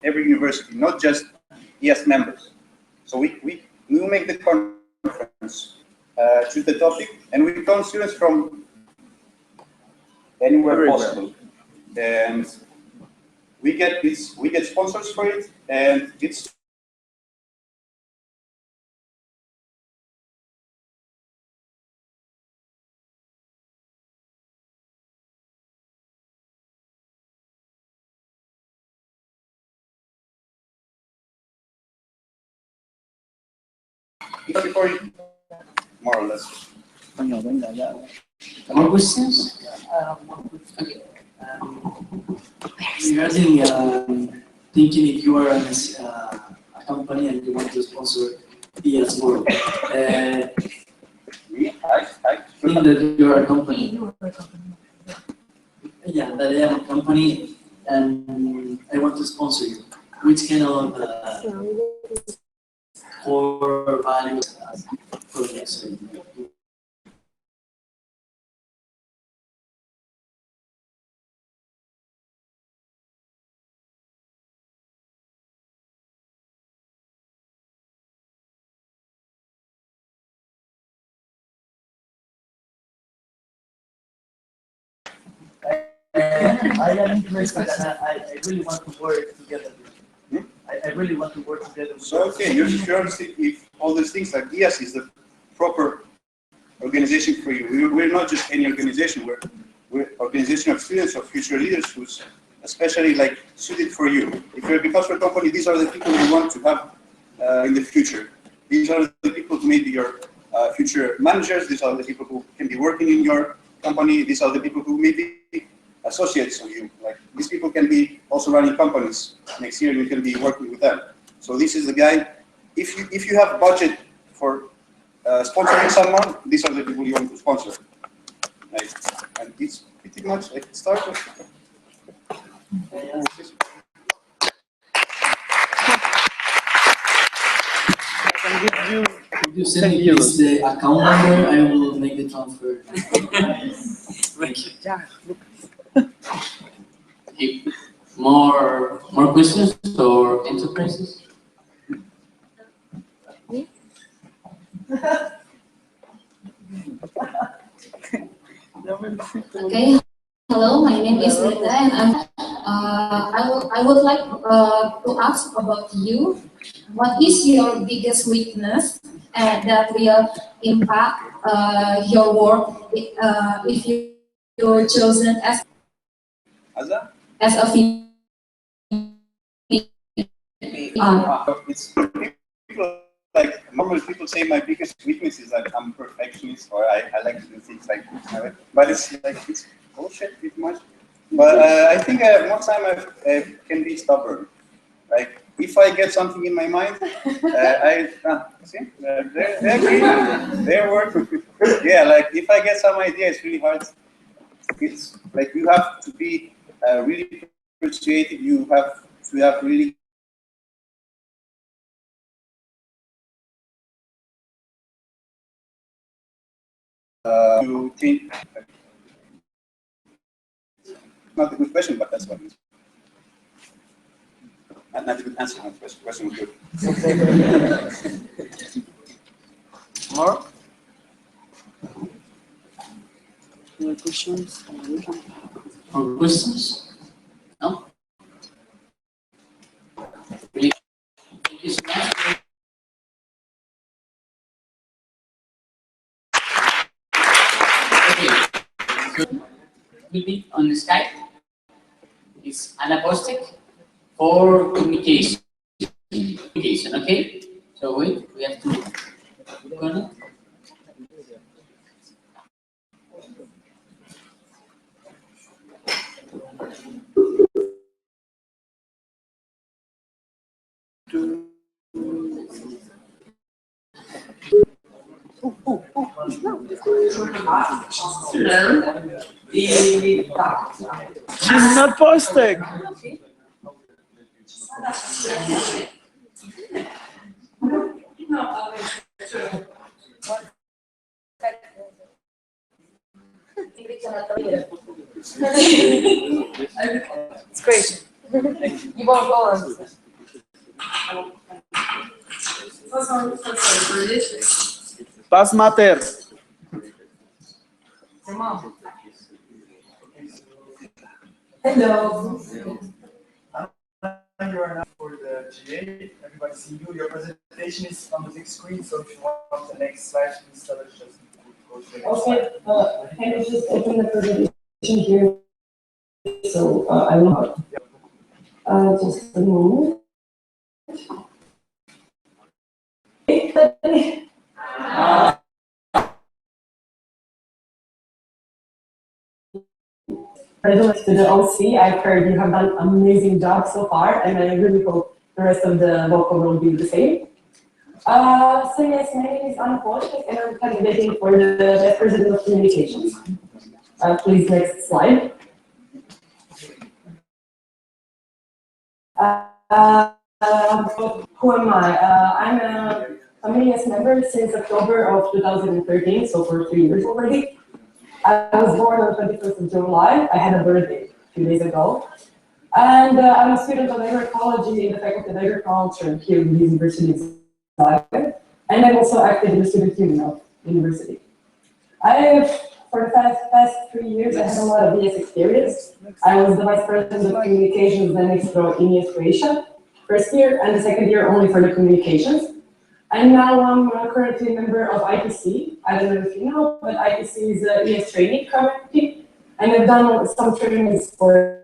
every university, not just IAAS members. So we will make the conference, choose the topic, and we come students from anywhere possible. And we get sponsors for it, and it's more or less. More questions? Okay. Regarding thinking if you are a company and you want to sponsor IAAS World, I think that you are a company. Yeah, that I am a company and I want to sponsor you. Which kind of core values for this? I am interested and I really want to work together. I really want to work together. So okay, you're if all these things like IAAS is the proper organization for you. We're not just any organization. We're organization of students, of future leaders, who's especially like suited for you. If you're a cultural company, these are the people you want to have in the future. These are the people who may be your future managers. These are the people who can be working in your company. These are the people who may be associates of you. Like these people can be also running companies next year. You can be working with them. So this is the guy. If you have budget for sponsoring someone, these are the people you want to sponsor. Right? And it's pretty much like it started. If you send me please the account number, I will make the transfer. Okay. More questions or enterprises? Okay. Hello, my name is Rita, and I would like to ask about you. What is your biggest weakness that will impact your work if you're chosen as a female? It's people, like normally people say my biggest weakness is that I'm perfectionist or I like to do things like this. But it's like it's bullshit pretty much. But I think most time I can be stubborn. Like if I get something in my mind, they're working. Yeah, like if I get some idea, it's really hard. It's like you have to be really persuasive. You have to have really to change. Not a good question, but that's what it is. Not a good answer. Not the question was good. More? More questions? More questions? No? Really? Thank you so much. Okay. So, we'll be on the Skype. It's anapostic for communication. Okay? So wait, we have to connect. She's not posting. It's great. Paz Mater. Hello. You are now for the GA. Everybody see you. Your presentation is on the big screen, so if you want the next slide, please tell us just go to the next slide. Can you just open the presentation here? So I will just a moment. Congratulations to the OC. I've heard you have done an amazing job so far, and I really hope the rest of the vocal will be the same. So yes, my name is Anna Polchek, and I'm candidating for the Vice President of Communications. Please, next slide. Who am I? I'm a IAAS member since October of 2013, so for 3 years already. I was born on 21st of July. I had a birthday a few days ago. And I'm a student of agroecology in the Faculty of Agriculture here in the University of Zagreb. And I'm also active in the student union of the university. For the past 3 years, I had a lot of IAAS experience. I was the Vice President of Communications and Expo in IAAS Croatia, first year, and the second year only for the communications. And now I'm currently a member of IPC. I don't know if you know, but IPC is a IAAS training community. And I've done some trainings for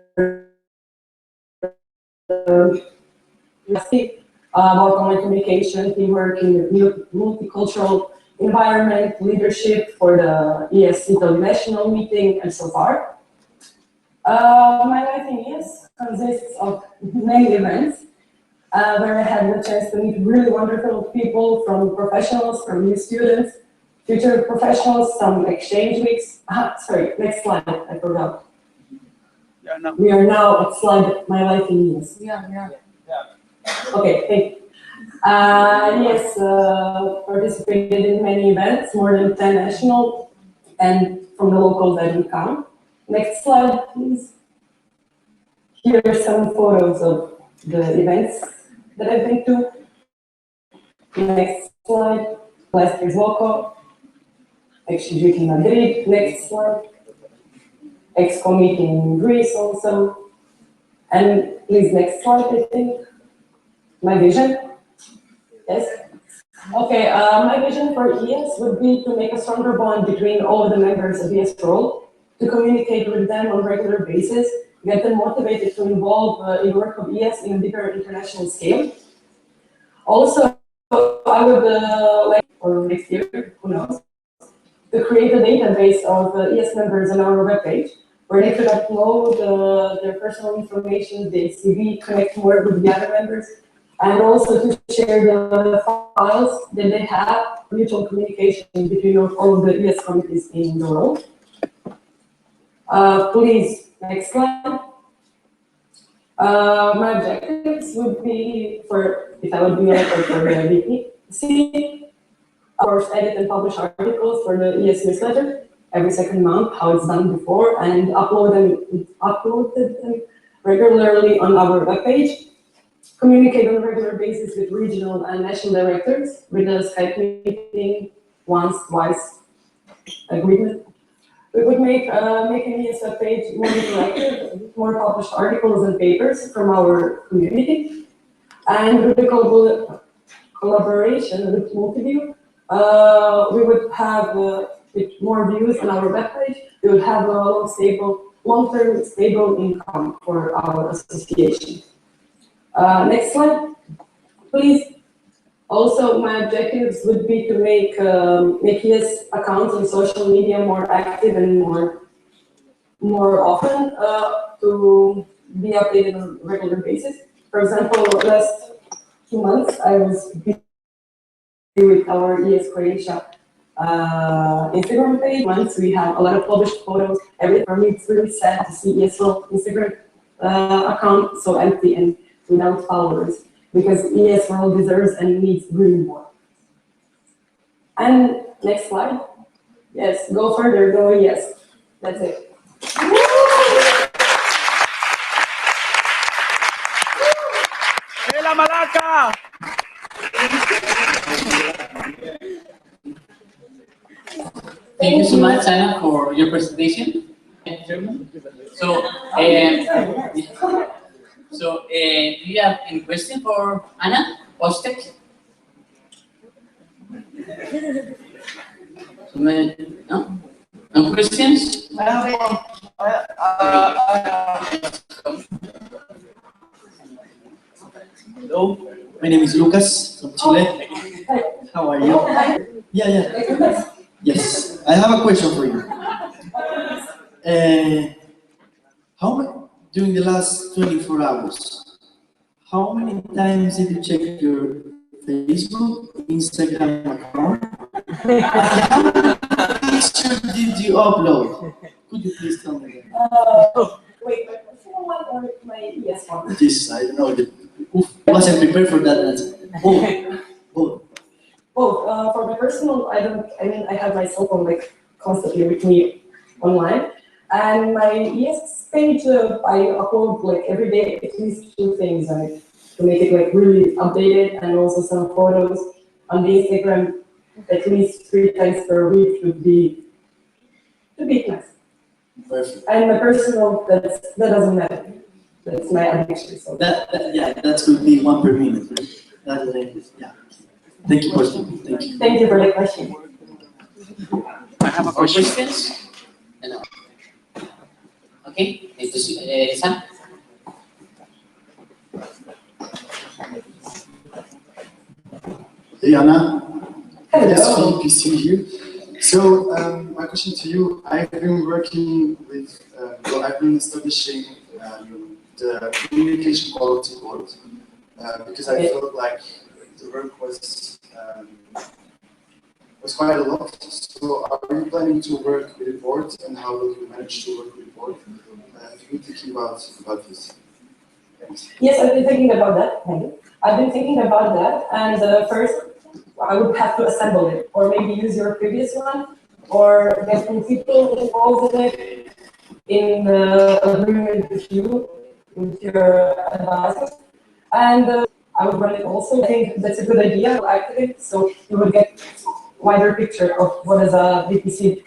about online communication, teamwork, in multicultural environment, leadership for the IAAS International meeting, and so far. My life in IAAS consists of many events where I had the chance to meet really wonderful people, from professionals, from new students, future professionals, some exchange weeks. Sorry, next slide, I forgot. Yeah, no. We are now at slide My Life in IAAS. Yeah. Okay, thank you. Yes, participated in many events, more than 10 national, and from the locals I didn't count. Next slide, please. Here are some photos of the events that I've been to. Next slide. Last year's Voco. Exchange week in Madrid. Next slide. Expo meeting in Greece also. And please, next slide, I think. My vision. Yes. Okay, my vision for IAAS would be to make a stronger bond between all the members of IAAS role, to communicate with them on a regular basis, get them motivated to involve in work of IAAS in a bigger international scale. Also, I would like, or next year, who knows, to create a database of IAAS members on our webpage, where they could upload their personal information, their CV, connect more with the other members, and also to share the files that they have, mutual communication between all of the IAAS committees in the world. Please, next slide. My objectives would be for, if I would be elected for the VP, of course, edit and publish articles for the IAAS newsletter every second month, how it's done before, and upload them regularly on our webpage. Communicate on a regular basis with regional and national directors with a Skype meeting once, twice agreement. We would make an IAAS webpage more interactive, more published articles and papers from our community. And with the collaboration with Multiview, we would have with more views on our webpage, we would have a long-term stable income for our association. Next slide, please. Also, my objectives would be to make IAAS accounts on social media more active and more often to be updated on a regular basis. For example, last 2 months, I was busy with our IAAS Croatia Instagram page. Once we have a lot of published photos. For me, it's really sad to see IAAS Instagram account so empty and without followers, because IAAS World deserves and needs really more. And next slide. Yes, go further, go IAAS. That's it. Malacca! Thank you so much, Anna, for your presentation. So, do you have any question for Anna Postek? No? No questions? Hello, my name is Lucas from Chile. How are you? Yeah, yeah. Yes, I have a question for you. During the last 24 hours, how many times did you check your Facebook, Instagram account? How many pictures did you upload? Could you please tell me that? Wait, my personal one or my ES one? This, I don't know. I wasn't prepared for that answer. Both. Both. Both. For my personal, I don't. I mean, I have my cell phone like constantly with me online, and my ES page, I upload like every day at least 2 things, like to make it like really updated, and also some photos on the Instagram at least 3 times per week would be nice. Perfect. And my personal, that doesn't matter. That's my addiction. So Yeah, that could be 1 per minute, right? That's what it is. Yeah. Thank you, question. Thank you. thank you for the question. I have a question. Questions? No. Okay, Lisa? Hey Anna, it's Hello. Philippe see here. So my question to you, I've been working with, I've been establishing the communication quality board because I felt like the work was quite a lot. So are you planning to work with the board, and how will you manage to work with the board? Have you been thinking about this? Thanks. Yes, I've been thinking about that. Thank you. I've been thinking about that, and first I would have to assemble it, or maybe use your previous one, or get some people involved in it, in agreement with you, with your advisors, and I would run it also. I think that's a good idea to activate, so you will get wider picture of what does a VPC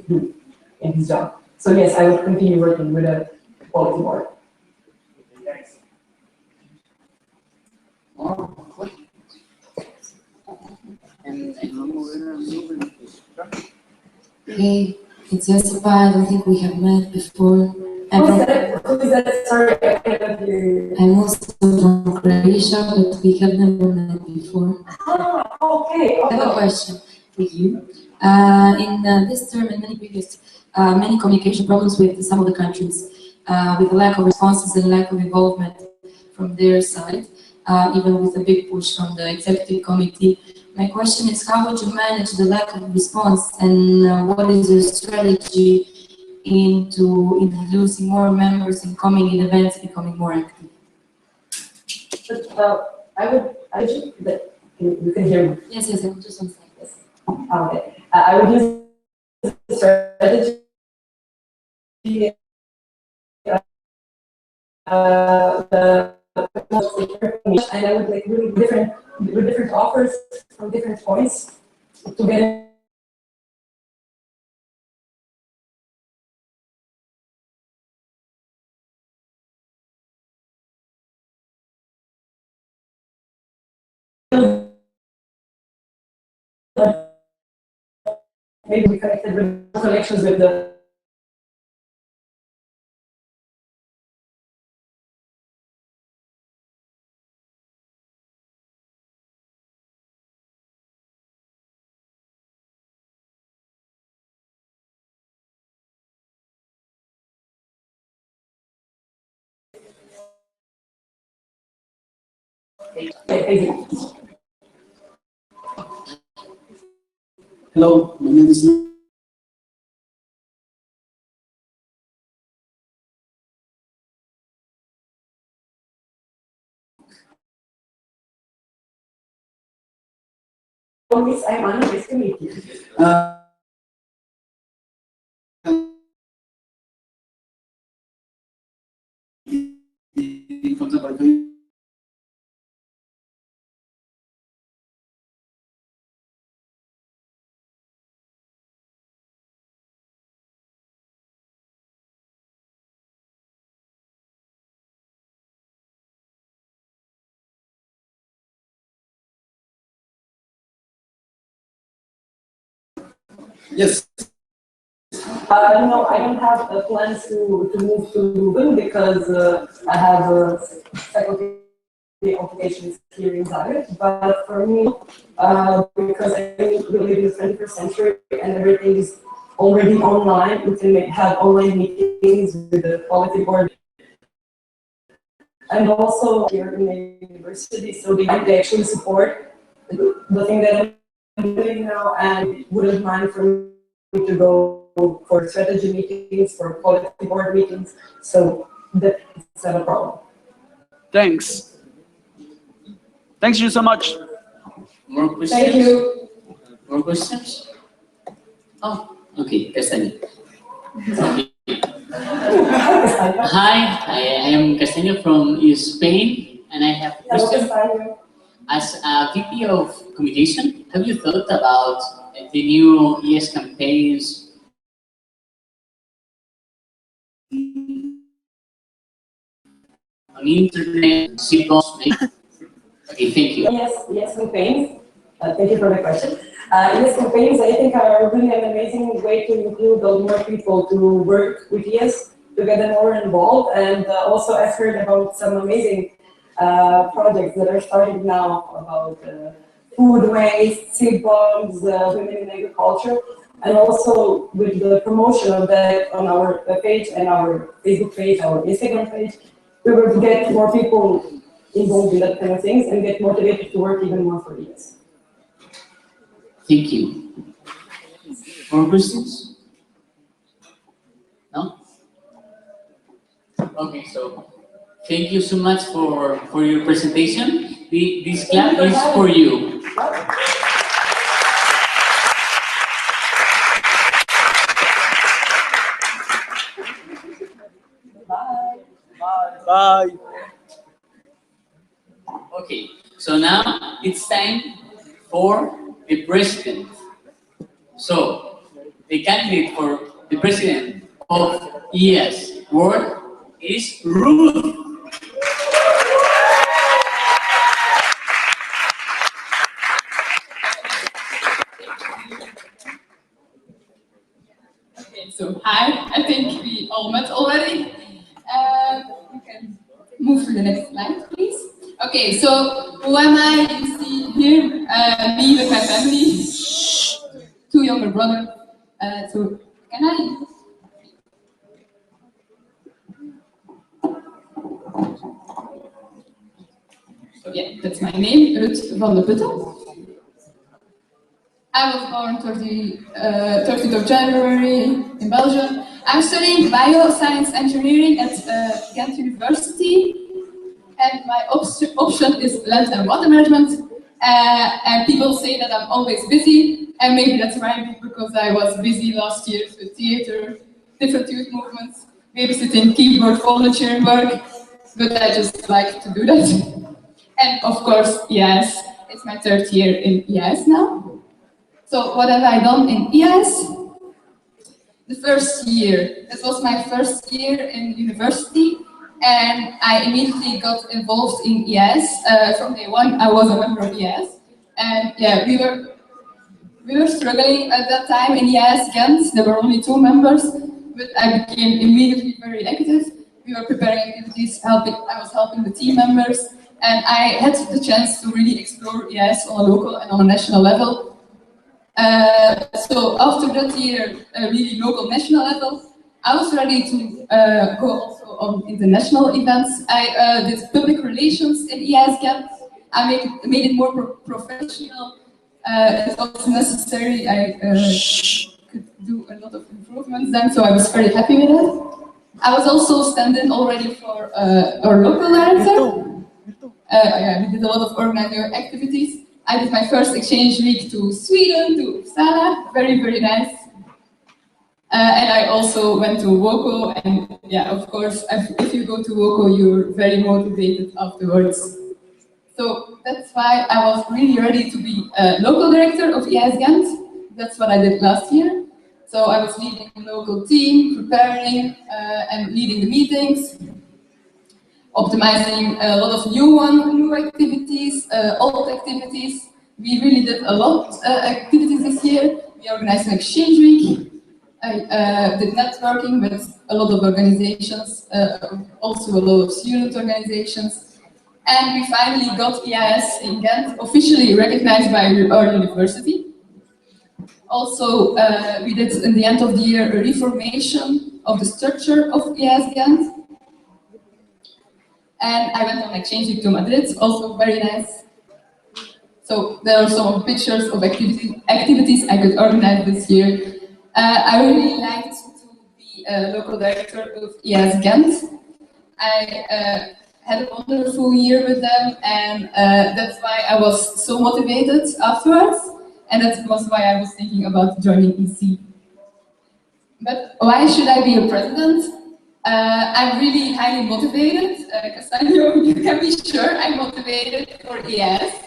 do in his job. So yes, I will continue working with a quality board. Thanks. Hey, it's Jessica. I don't think we have met before. Who is that? Sorry, I cannot hear you. I'm also from Croatia, but we have never met before. Ah, okay. I have a question for you. In this term and many previous, many communication problems with some of the countries, with lack of responses and lack of involvement from their side, even with a big push from the executive committee. My question is, how would you manage the lack of response, and what is your strategy into introducing more members and coming in events, becoming more active? But I should, you can hear me. Yes, yes, I'm just on site. Yes. Okay. I would use the strategy, the and I would like really different offers from different points to get maybe we connected with connections with the Hello, my name is Miss Ayman. Nice to meet you. for example, Yes. No, I don't have plans to move to Leuven because I have faculty obligations here in Zagreb. But for me, because I think we live in the 21st century and everything is already online, we can have online meetings with the quality board. And also here in the university, so they actually support the thing that I'm doing now, and wouldn't mind for me to go for strategy meetings, for quality board meetings, so that's not a problem. Thanks. Thanks you so much. More questions? Thank you. More questions? Oh, okay, Castaño. Hi, I am Castaño from Spain, and I have a question. As a VP of Communication, have you thought about the new IAAS campaigns? On internet, sitcoms, maybe? Okay, thank you. Yes, campaigns. Thank you for the question. Yes, campaigns, I think, are really an amazing way to include more people to work with IAAS, to get them more involved. And also, I've heard about some amazing projects that are starting now about food waste, seed bombs, women in agriculture, and also with the promotion of that on our page and our Facebook page, our Instagram page, we will get more people involved in that kind of things and get motivated to work even more for IAAS. Thank you. More questions? No? Okay, so thank you so much for your presentation. This clap is for you. Bye. Bye. Okay, so now it's time for the president. So, the candidate for the president of IAAS World is Ruth. Okay, so hi, I think we all met already. We can move to the next slide, please. Okay, so who am I? You see here, me with my family, two younger brothers. So can I? So yeah, that's my name, Ruth van de Putten. I was born 30th of January in Belgium. I'm studying bioscience engineering at Ghent University, and my option is land and water management. And people say that I'm always busy, and maybe that's right because I was busy last year with theater, different youth movements, babysitting, keyboard, volunteering work, but I just like to do that. And of course, IAAS, it's my third year in IAAS now. So what have I done in IAAS? The first year, this was my first year in university, and I immediately got involved in IAAS. From day one, I was a member of IAAS, and yeah, we were struggling at that time in IAAS Ghent. There were only 2 members, but I became immediately very active. We were preparing activities, I was helping the team members, and I had the chance to really explore IAAS on a local and on a national level. So after that year, really local national level, I was ready to go also on international events. I did public relations in IAAS Ghent. I made it more professional. It was necessary. I could do a lot of improvements then, so I was very happy with it. I was also stand-in already for our local director. Yeah, we did a lot of organizing activities. I did my first exchange week to Sweden, to Uppsala, very, very nice. And I also went to WOCO, and yeah, of course, if you go to WOCO, you're very motivated afterwards. So that's why I was really ready to be a local director of IAAS Ghent. That's what I did last year. So I was leading the local team, preparing and leading the meetings, optimizing a lot of new activities, old activities. We really did a lot of activities this year. we organized an exchange week. I did networking with a lot of organizations, also a lot of student organizations. And we finally got IAAS in Ghent officially recognized by our university. Also, we did, in the end of the year, a reformation of the structure of IAAS Ghent. And I went on exchange week to Madrid, also very nice. So there are some pictures of activities I could organize this year. I really liked to be a local director of IAAS Ghent. I had a wonderful year with them, and that's why I was so motivated afterwards, and that was why I was thinking about joining EC. But why should I be a president? I'm really highly motivated. Castanio, you can be sure I'm motivated for IAAS.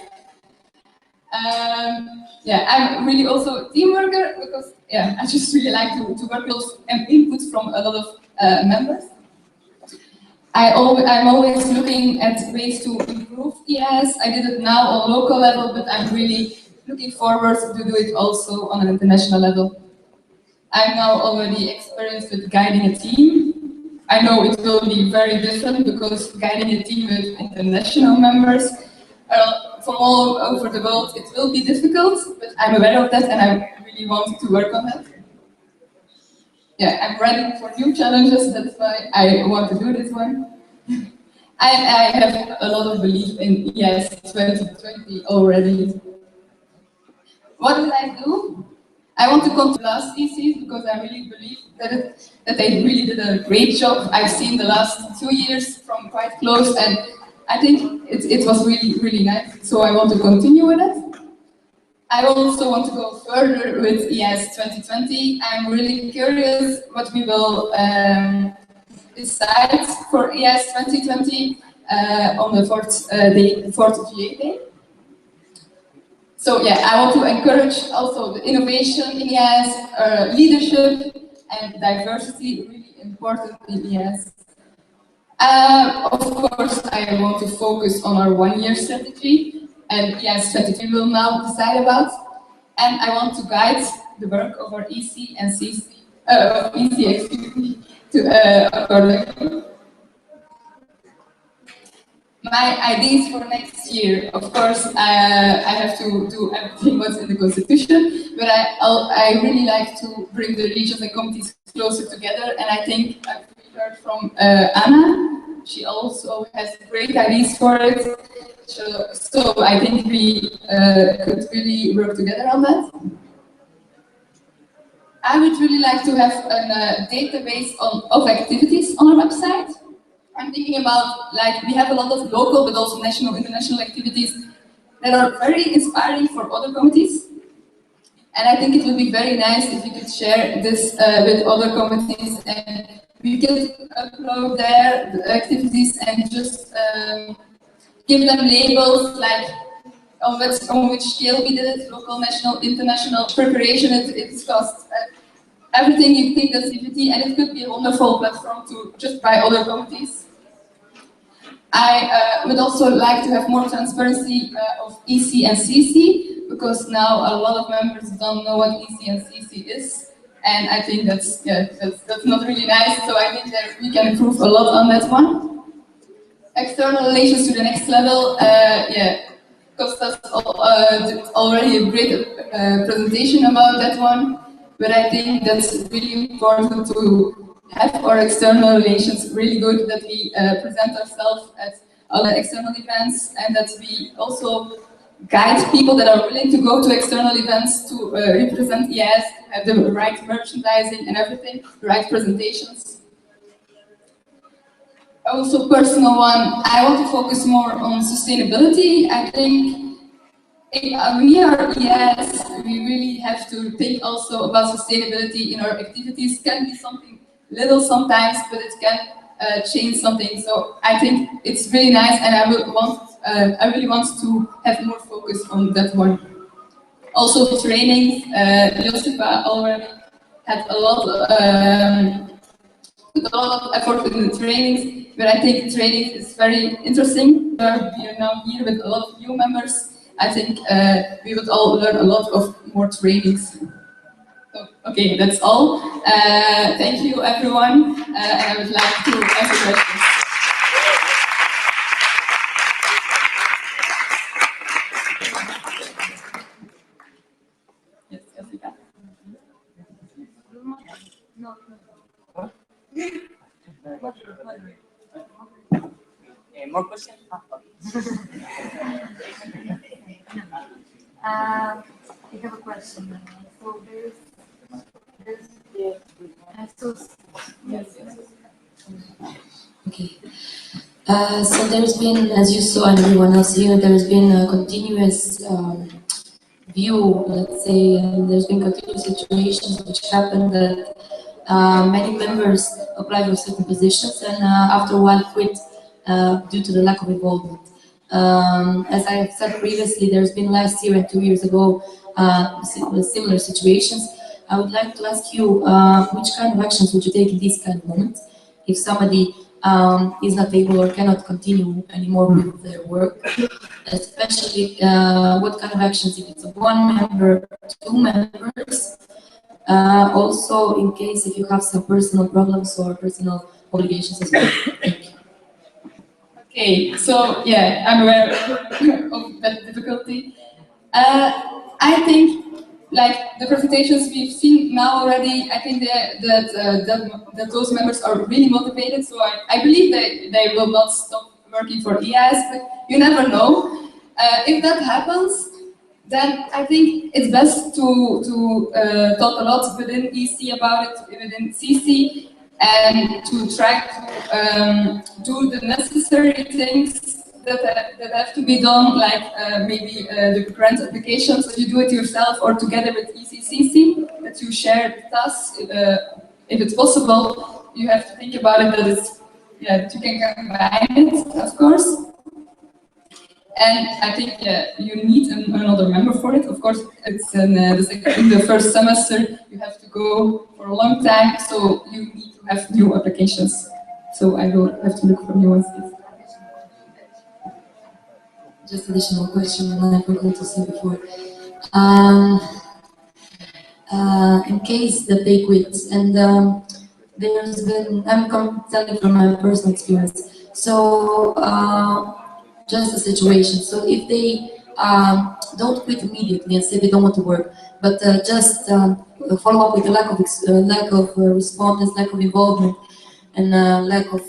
Yeah, I'm really also a team worker because I just really like to work with input from a lot of members. I'm always looking at ways to improve IAAS. I did it now on local level, but I'm really looking forward to do it also on an international level. I'm now already experienced with guiding a team. I know it will be very different because guiding a team with international members from all over the world, it will be difficult, but I'm aware of that and I really want to work on that. Yeah, I'm ready for new challenges, that's why I want to do this one. I have a lot of belief in IAAS 2020 already. What did I do? I want to come to last ECs because I really believe that they really did a great job. I've seen the last 2 years from quite close and I think it was really, really nice. So I want to continue with it. I also want to go further with IAAS 2020. I'm really curious what we will decide for IAAS 2020 on the 4th of July. So yeah, I want to encourage also the innovation in IAAS, leadership and diversity, really important in IAAS. Of course, I want to focus on our one-year strategy, and IAAS 2020 will now decide about. And I want to guide the work of our EC and CC, EC, excuse me, accordingly. My ideas for next year, of course, I have to do everything what's in the constitution, but I really like to bring the regions and communities closer together, and I think I've heard from Anna. She also has great ideas for it, so I think we could really work together on that. I would really like to have a database of activities on our website. I'm thinking about, like, we have a lot of local but also national, international activities that are very inspiring for other committees. And I think it would be very nice if we could share this with other committees and we could upload their activities and just give them labels like on which scale we did it, local, national, international, preparation, it's cost. Everything you think that's activity, and it could be a wonderful platform to just buy other committees. I would also like to have more transparency of EC and CC, because now a lot of members don't know what EC and CC is, and I think that's not really nice, so I think that we can improve a lot on that one. External relations to the next level, Kostas did already a great presentation about that one, but I think that's really important to have our external relations really good, that we present ourselves at other external events, and that we also guide people that are willing to go to external events to represent IAAS, have the right merchandising and everything, the right presentations. Also, personal one, I want to focus more on sustainability. I think we are IAAS, we really have to think also about sustainability in our activities. Can be something little sometimes, but it can change something. So I think it's really nice, and I really want to have more focus on that one. Also, trainings. Josipa already had a lot of effort in the trainings, but I think training is very interesting. We are now here with a lot of new members. I think we would all learn a lot of more trainings. Okay, that's all. Thank you, everyone. And I would like to answer questions. Yes, Jessica. More questions? I have a question. So Okay. So there's been, as you saw and everyone else here, there's been a continuous view, let's say, and there's been continuous situations which happened that many members apply for certain positions and after a while quit due to the lack of involvement. As I have said previously, there's been last year and 2 years ago similar situations. I would like to ask you which kind of actions would you take in these kind of moments if somebody is not able or cannot continue anymore with their work, especially what kind of actions if it's one member, two members, also in case if you have some personal problems or personal obligations as well. Okay, so yeah, I'm aware of that difficulty. I think, like the presentations we've seen now already, I think that those members are really motivated. So I believe they will not stop working for IAAS, but you never know. If that happens, then I think it's best to talk a lot within EC about it, within CC, and to try to do the necessary things that have to be done, like maybe the grant applications, that you do it yourself or together with ECCC, that you share the tasks. If it's possible, you have to think about it that you can combine it, of course. And I think you need another member for it. Of course, it's in the first semester, you have to go for a long time, so you need to have new applications. So I will have to look for new ones. Just additional question, and I forgot to say before. In case that they quit, and there's been, telling from my personal experience. So just a situation. So if they don't quit immediately and say they don't want to work, but just follow up with the lack of respondents, lack of involvement, and lack of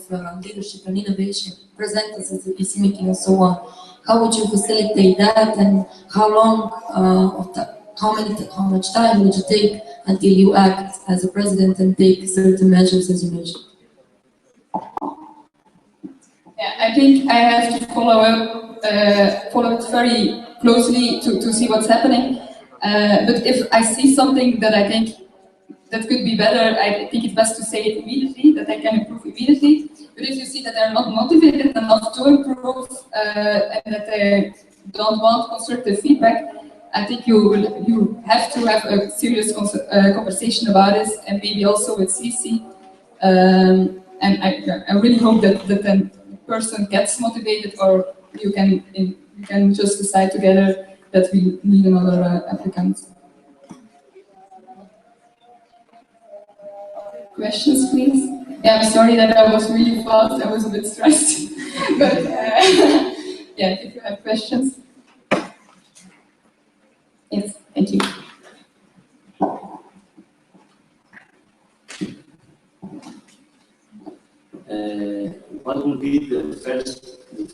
leadership and innovation, present us at the PC meeting and so on. How would you facilitate that, and how long how much time would you take until you act as a president and take certain measures as you mentioned? Yeah, I think I have to follow it very closely to see what's happening. But if I see something that I think that could be better, I think it's best to say it immediately, that I can improve immediately. But if you see that they're not motivated enough to improve and that they don't want constructive feedback, I think you have to have a serious conversation about it, and maybe also with CC. And I really hope that the person gets motivated, or you can just decide together that we need another applicant. Questions, please? Yeah, I'm sorry that I was really fast. I was a bit stressed. But yeah, if you have questions. Yes, thank you. What will be the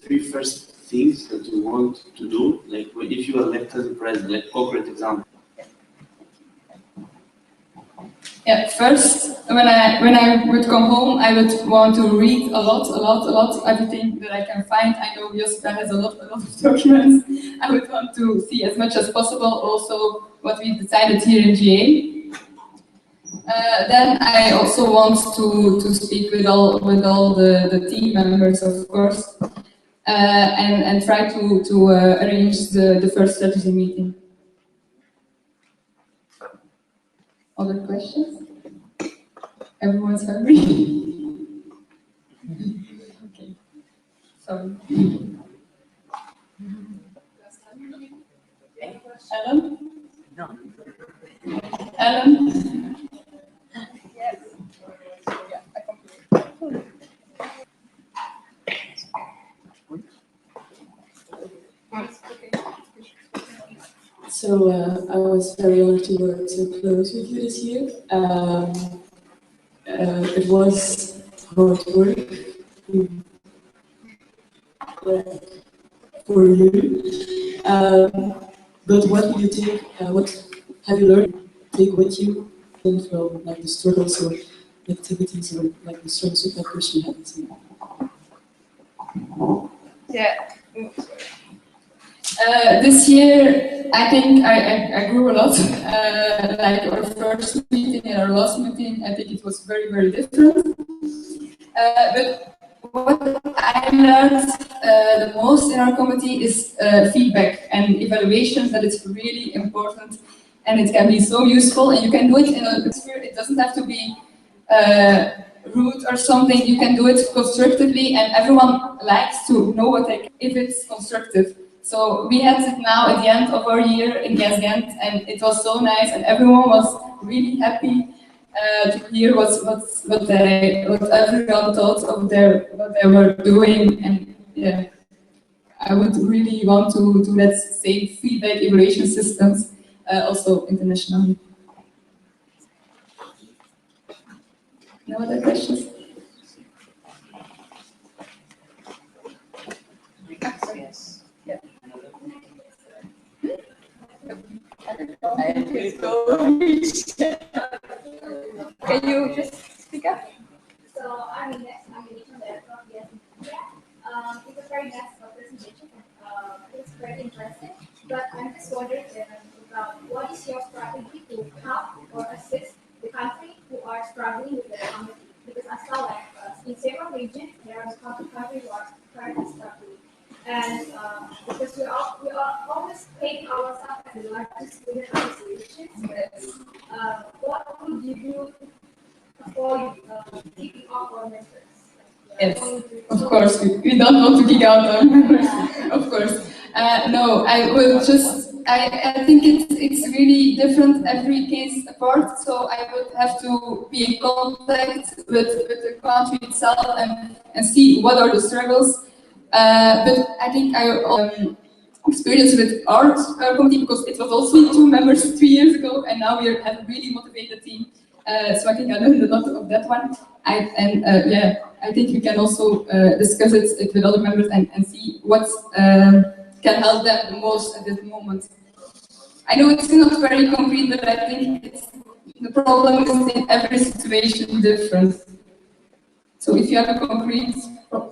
three first things that you want to do, like if you are elected as president, like concrete example? Yeah, first, when I would come home, I would want to read a lot, everything that I can find. I know Jessica has a lot of documents. I would want to see as much as possible, also what we decided here in GA. Then I also want to speak with all the team members, of course, and try to arrange the first strategy meeting. Other questions? Everyone's hungry? Okay. Sorry. Ellen? No. Ellen? So I was very honored to work so close with you this year. It was hard work for you. But what do you think? What have you learned? Take with you from like the struggles or activities or like the struggles that person had. Yeah. This year, I think I grew a lot. Like our first meeting and our last meeting, I think it was very, very different. But what I learned the most in our committee is feedback and evaluations, that it's really important and it can be so useful, and you can do it in a sphere. It doesn't have to be rude or something. You can do it constructively, and everyone likes to know what they can, if it's constructive. So we had it now at the end of our year in IAAS Ghent, and it was so nice, and everyone was really happy to hear what everyone thought of what they were doing, and yeah, I would really want to do that same feedback evaluation systems also internationally. No other questions? Yes. Yeah. Can you just speak up? So I'm next. I'm Nisha from IAAS. It was very nice presentation. It's very interesting. But I'm just wondering what is your strategy to help or assist the country who are struggling with the economy? Because I saw like in several regions there are countries who are currently struggling, and because we are always paying ourselves as the largest student associations. What would you do for keeping up our members? Yes, of course. We don't want to kick out our members, of course. No, I will just. I think it's really different every case apart. So I would have to be in contact with the country itself and see what are the struggles. But I think I experience with our committee, because it was also 2 members 3 years ago, and now we have a really motivated team. So I think I learned a lot of that one. I think we can also discuss it with other members and see what can help them the most at this moment. I know it's not very concrete, but I think the problem is in every situation different. So if you have a concrete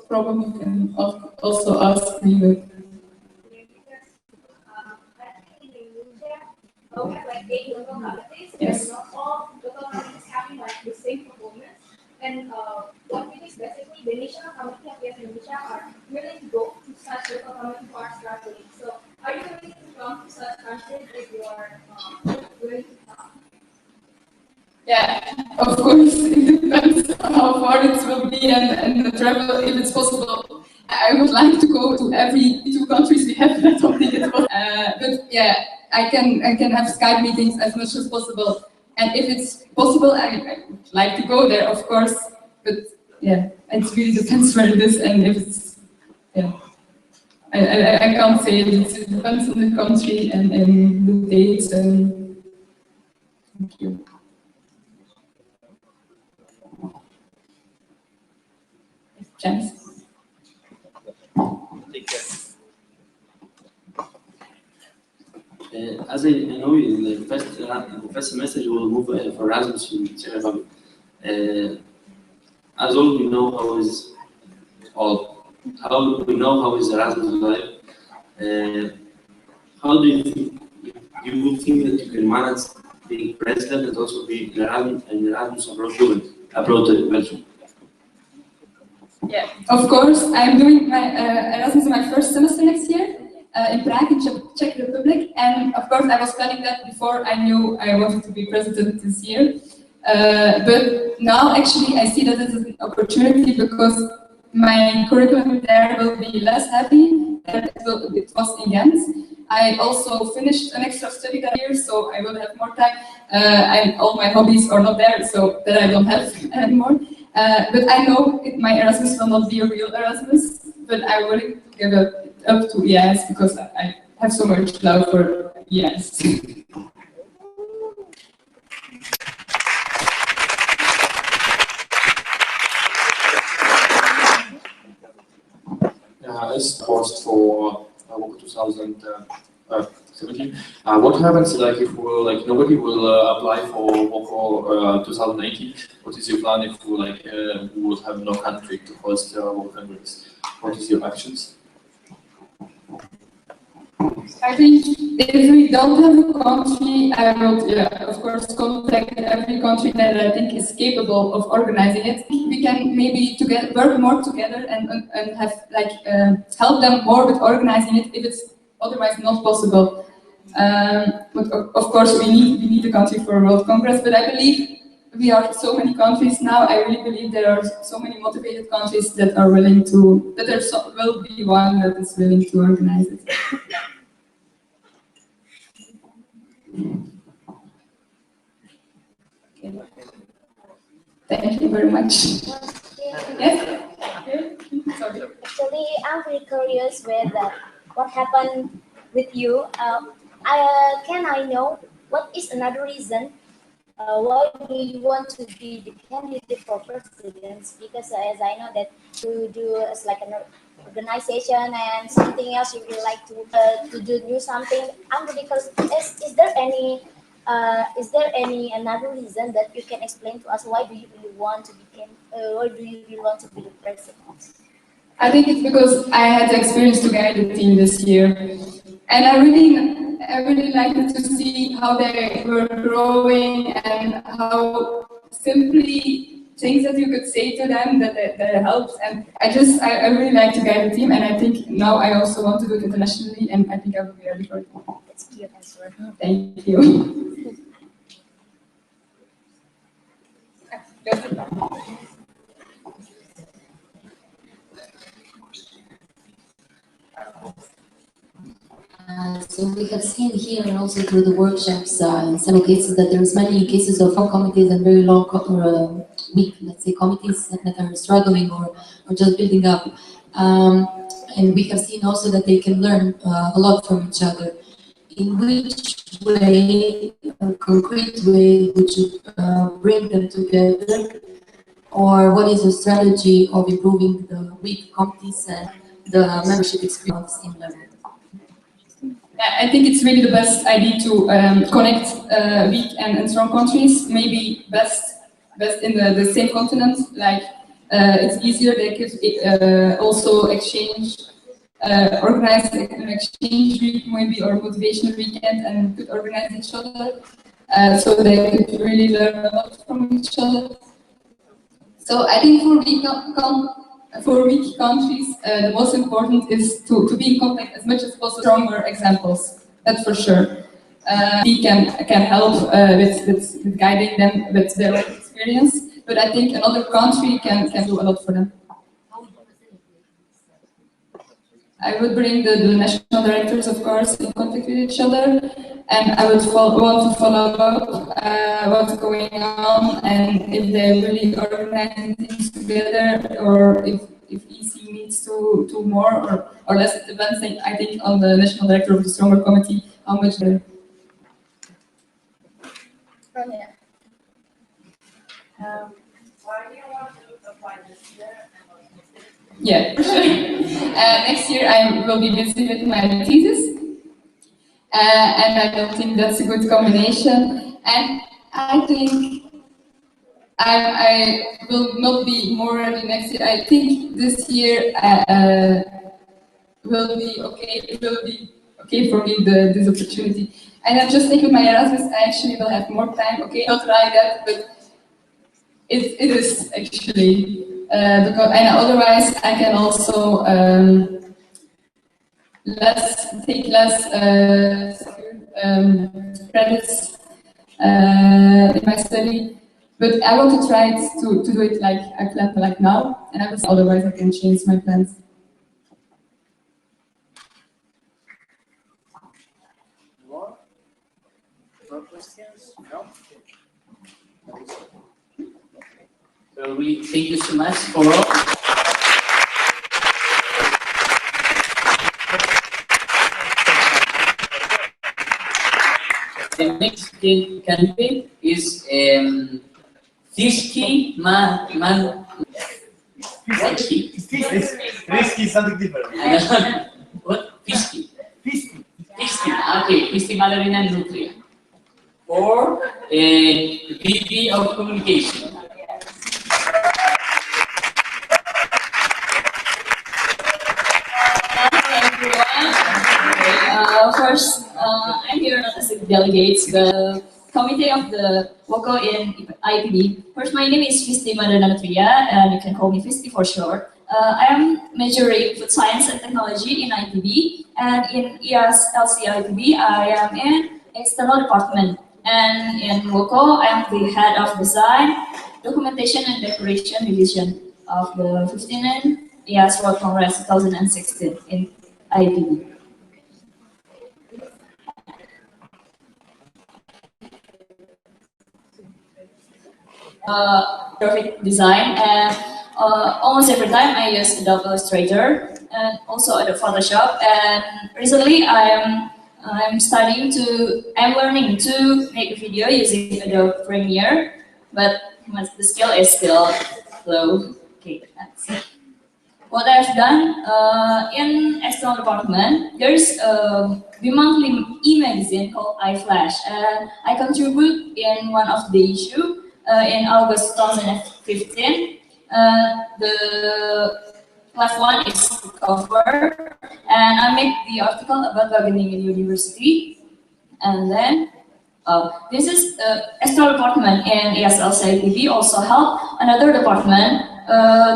problem, you can also ask me. We have like 8 local communities, Yes. and not all local communities having like the same performance. And what we do is basically the national committee of IAAS Indonesia are willing to go to such local communities who are struggling. So are you willing to come to such countries if you are willing to come? Yeah, of course, it depends on how far it will be and the travel, if it's possible. I would like to go to every 2 countries we have, I don't think it's possible. But yeah, I can have Skype meetings as much as possible. And if it's possible, I would like to go there, of course. But yeah, it really depends where it is and if it's, yeah. I can't say it, it depends on the country and the dates and thank you. Chance. Take care. As I know, in the first semester you will move for Erasmus in Czech Republic. As all we know how is Erasmus life. How do you think you that you can manage being president and also be an Erasmus abroad student abroad to Belgium? Yeah, of course. I'm doing my Erasmus in my first semester next year in Prague, in Czech Republic, and of course I was planning that before I knew I wanted to be president this year. But now actually I see that this is an opportunity because my curriculum there will be less heavy than it was in Ghent. I also finished an extra study that year, so I will have more time. And all my hobbies are not there, so that I don't have anymore. But I know my Erasmus will not be a real Erasmus. but I'm willing to give it up to IAAS because I have so much love for IAAS. As post for WOCO 2017. What happens like if nobody will apply for WOCO 2018? What is your plan if we would have no country to host WOCO Congress? What is your actions? I think if we don't have a country, I will, of course, contact every country that I think is capable of organizing it. We can maybe work more together and have help them more with organizing it if it's otherwise not possible. But of course, we need a country for a World Congress. But I believe we are so many countries now. I really believe there are so many motivated countries that are willing to. That there will be one that is willing to organize it. Thank you very much. Yes? Sorry. Actually, I'm really curious with what happened with you. Can I know what is another reason why do you want to be the candidate for president? Because as I know that you do as like an organization and something else you would like to do something. I'm really curious. Is there any another reason that you can explain to us? Why do you really want to be the president? I think it's because I had the experience to guide the team this year, and I really liked to see how they were growing and how simply things that you could say to them that helps. And I really like to guide the team, and I think now I also want to do it internationally, and I think I will be ready for it. That's a good answer. Thank you. So we have seen here and also through the workshops in several cases that there's many cases of committees and very long, weak, let's say, committees that are struggling or just building up. And we have seen also that they can learn a lot from each other. In which way, a concrete way, would you bring them together? Or what is your strategy of improving the weak committees and the membership experience in level? I think it's really the best idea to connect weak and strong countries, maybe best in the same continent. Like it's easier, they could also exchange, organize an exchange week maybe or motivation weekend and could organize each other. So they could really learn a lot from each other. So I think for weak countries, the most important is to be in contact as much as possible. Stronger examples, that's for sure. We can help with guiding them with their own experience, but I think another country can do a lot for them. I would bring the national directors, of course, in contact with each other, and I would want to follow up what's going on and if they're really organizing things together, or if EC needs to do more or less. It depends, I think, on the national director of the Stronger Committee, how much they're. Why do you want to apply this year? Yeah, for sure. Next year I will be busy with my thesis, and I don't think that's a good combination. And I think I will not be more ready next year. I think this year will be okay. It will be okay for me this opportunity. And I just think with my Erasmus, I actually will have more time. Okay, not like that, but it is actually. Because and otherwise I can also take less credits in my study, but I want to try to do it like I plan like now, and otherwise I can change my plans. More questions? No? So we thank you so much for all. The next candidate is Fishki Risky is something different. What? Fishki. Fishki. Okay, Fishki Ballerina Nutria. Or VP of Communication. First, I'm here not as a delegate, the committee of the WOCO in IPB. First, my name is Fisti Madanatria, and you can call me Fisti for short. I am majoring food science and technology in IPB, and in IAAS LC IPB, I am in external department. And in WOCO, I am the head of design, documentation, and decoration division of the 15th IAAS World Congress 2016 in IPB. Graphic design, and almost every time I use Adobe Illustrator and also Adobe Photoshop. And recently I'm learning to make a video using Adobe Premiere, but the skill is still low. Okay, that's it. What I've done in external department, there's a bi-monthly e-magazine called iFlash, and I contribute in one of the issue in August 2015. The last one is the cover, and I make the article about Wageningen University. And then this is external department in ESL-CIPB also help another department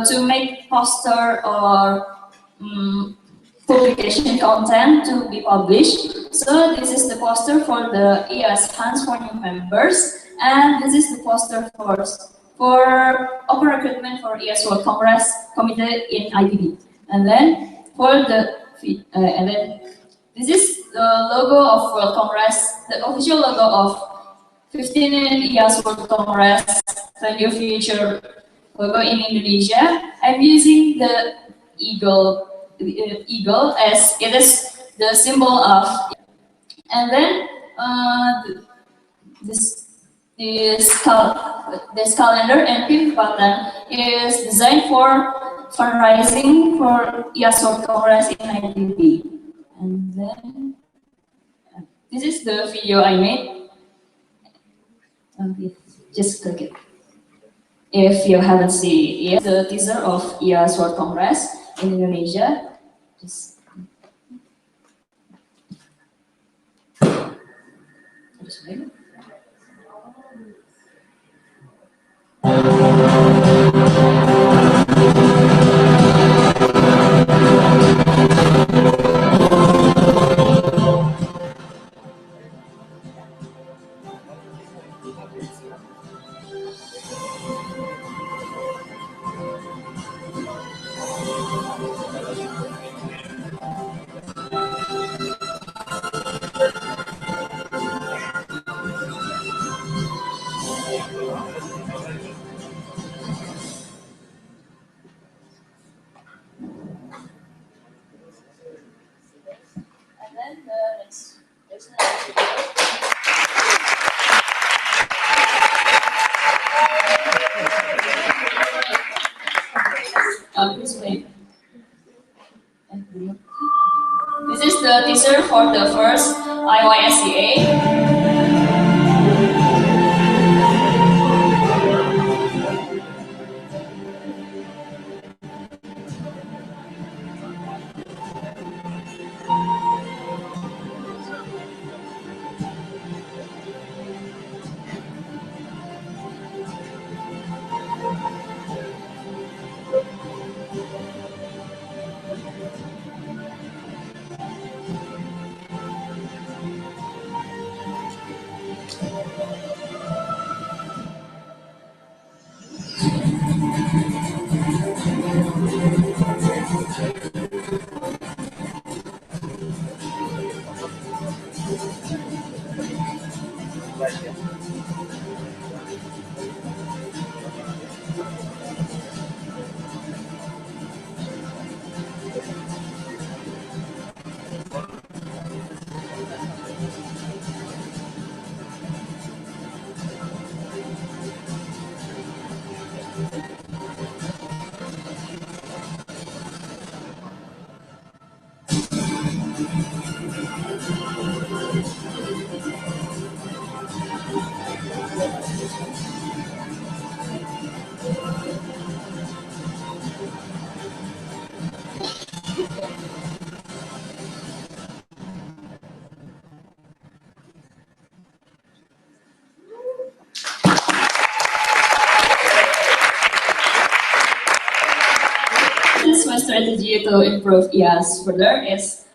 to make poster or publication content to be published. So this is the poster for the IAAS Hands for new members, and this is the poster for open recruitment for IAAS World Congress Committee in IPB. And then for the this is the logo of World Congress, the official logo of 15th IAAS World Congress 20 Future logo in Indonesia. I'm using the eagle as it is the symbol of. And then this calendar and pin button is designed for fundraising for IAAS World Congress in IPB. And then this is the video I made. Just click it. If you haven't seen it, the teaser of IAAS World Congress in Indonesia. Just wait. And then there's another video. Please wait. This is the teaser for the first IYSCA. This is my strategy to improve IAAS further is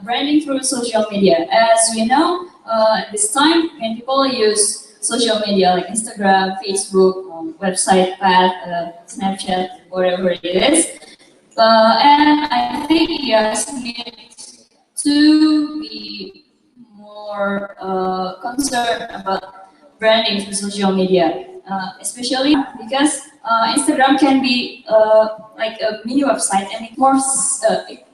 branding through social media. As we know, at this time, when people use social media like Instagram, Facebook, website, Snapchat, whatever it is, and I think IAAS needs to be more concerned about branding through social media, especially because Instagram can be like a mini website, and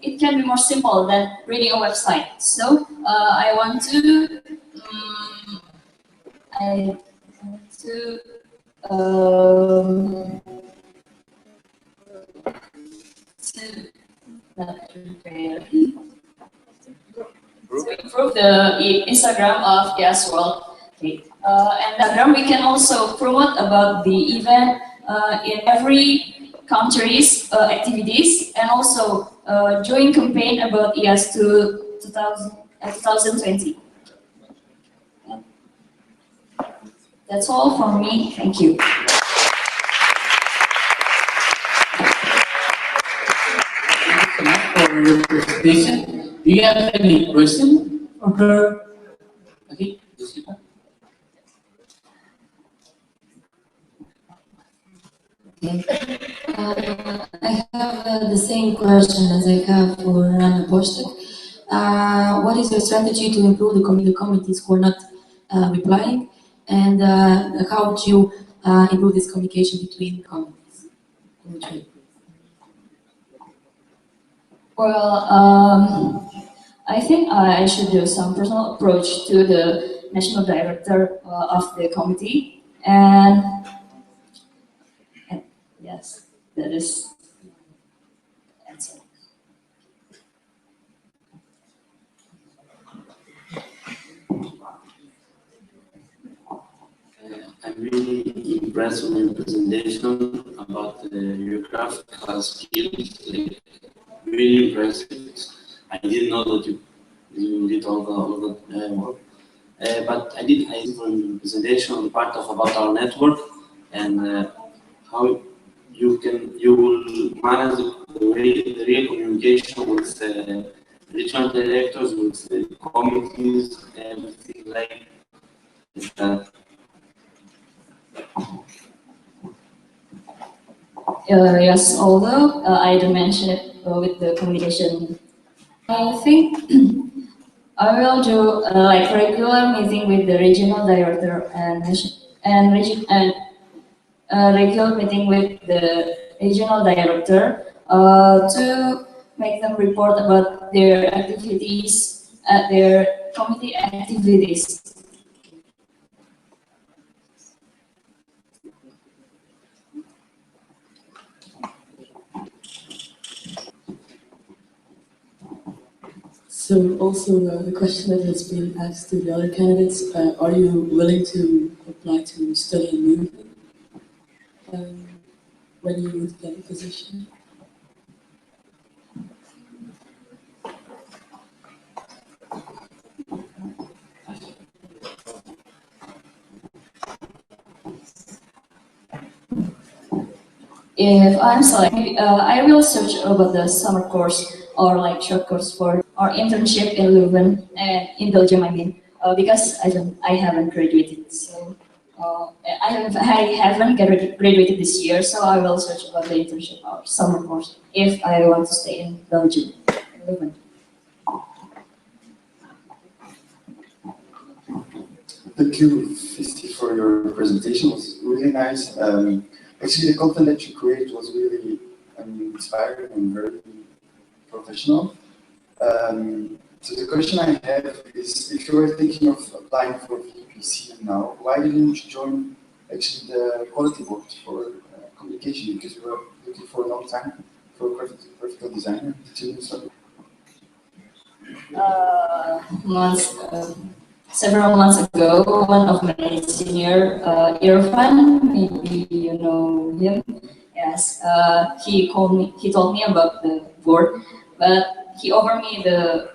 it can be more simple than reading a website. So I want to um, to improve the Instagram of IAAS World. Okay. And Instagram, we can also promote about the event in every country's activities, and also join campaign about IAAS to 2020. That's all from me. Thank you. For your presentation. Do you have any question for her? Okay, Jessica. I have the same question as I have for Anna Postek. What is your strategy to improve the committees who are not replying, and how would you improve this communication between committees? Well, I think I should do some personal approach to the national director of the committee, and yes, that is the answer. I'm really impressed with your presentation about your graphical skills. Like, really impressive. I didn't know that you did all the work. But I see from your presentation the part of about our network and how you will manage the real communication with regional directors, with committees, everything like that. Yes, although I didn't mention it with the communication, I think I will do like regular meeting with the regional director and regular meeting with the regional director to make them report about their activities, their committee activities. So also the question that has been asked to the other candidates, are you willing to apply to study in movement when you would get a position? If I'm selected, I will search about the summer course or like short course for or internship in Leuven and in Belgium. I mean, because I haven't graduated, so I haven't graduated this year. So I will search about the internship or summer course if I want to stay in Belgium, Leuven. Thank you, Fisti, for your presentation. It was really nice. Actually, the content that you created was really inspiring and very professional. So the question I have is, if you were thinking of applying for VPC now, why didn't you join actually the quality board for communication? Because you were looking for a long time for a graphical designer. Did you do so? months, several months ago, one of my senior, Irfan, maybe you know him. Yes, he called me. He told me about the board, but he offered me the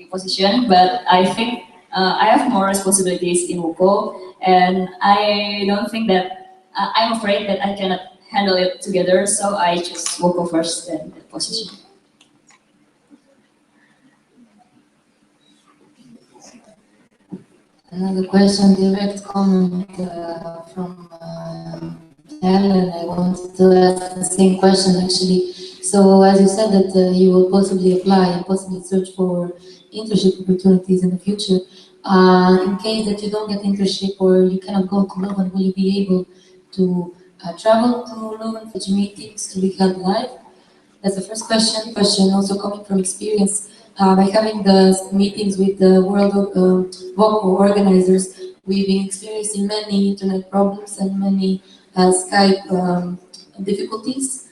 position. But I think I have more responsibilities in WUKO, and I don't think that I'm afraid that I cannot handle it together. So I choose WUKO first than the position. Another question, direct comment from Helen. I wanted to ask the same question actually. So as you said that you will possibly apply and possibly search for internship opportunities in the future. In case that you don't get internship or you cannot go to Leuven, will you be able to travel to Leuven for meetings to be held live? That's the first question. Question also coming from experience. By having the meetings with the World WUKO organizers, we've been experiencing many internet problems and many Skype difficulties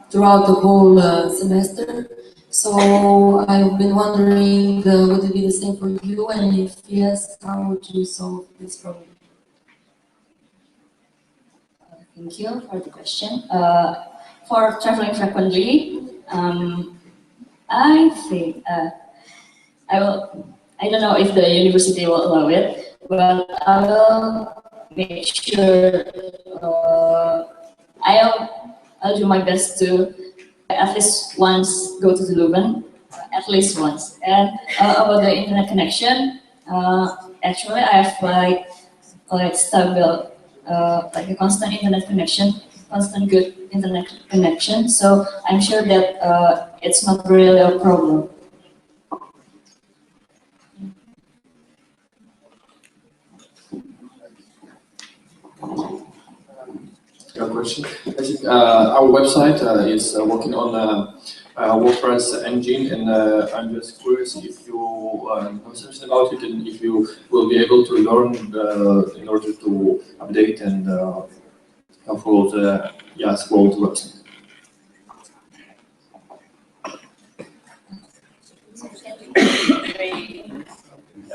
throughout the whole semester. So I've been wondering, would it be the same for you? And if yes, how would you solve this problem? Thank you for the question. For traveling frequently, I think I don't know if the university will allow it, but I will make sure I'll do my best to at least once go to the Leuven, at least once. And about the internet connection, actually I have like stable, like a constant internet connection, constant good internet connection. So I'm sure that it's not really a problem. Question. I think our website is working on a WordPress engine, and I'm just curious if you know something about it, and if you will be able to learn in order to update and follow the IAAS World website.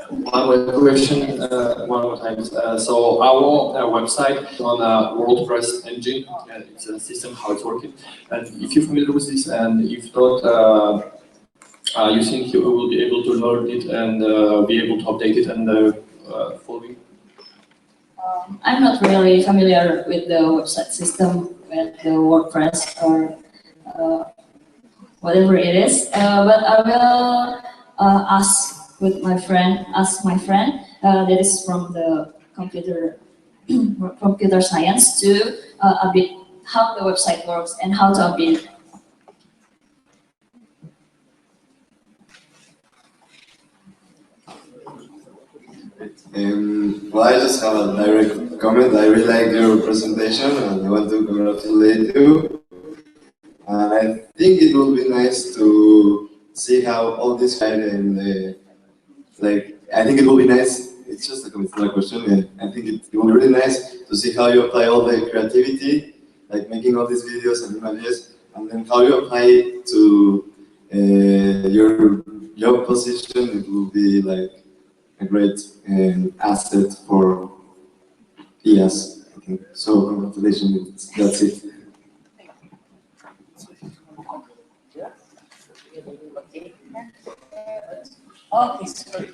One more question, one more time. So our website is on a WordPress engine. It's a system how it's working. And if you're familiar with this, and if not, you think you will be able to learn it and be able to update it and follow it? I'm not really familiar with the website system, with the WordPress or whatever it is, but I will ask my friend that is from the computer science to a bit how the website works and how to update it. Well, I just have a direct comment. I really liked your presentation and I want to congratulate you. And I think it will be nice to see how all this kind and I think it will be nice. It's just a comment, not a question. And I think it will be really nice to see how you apply all the creativity, like making all these videos and images, and then how you apply it to your job position. It will be like a great asset for IAAS, I think. So congratulations, that's it. Okay, sorry.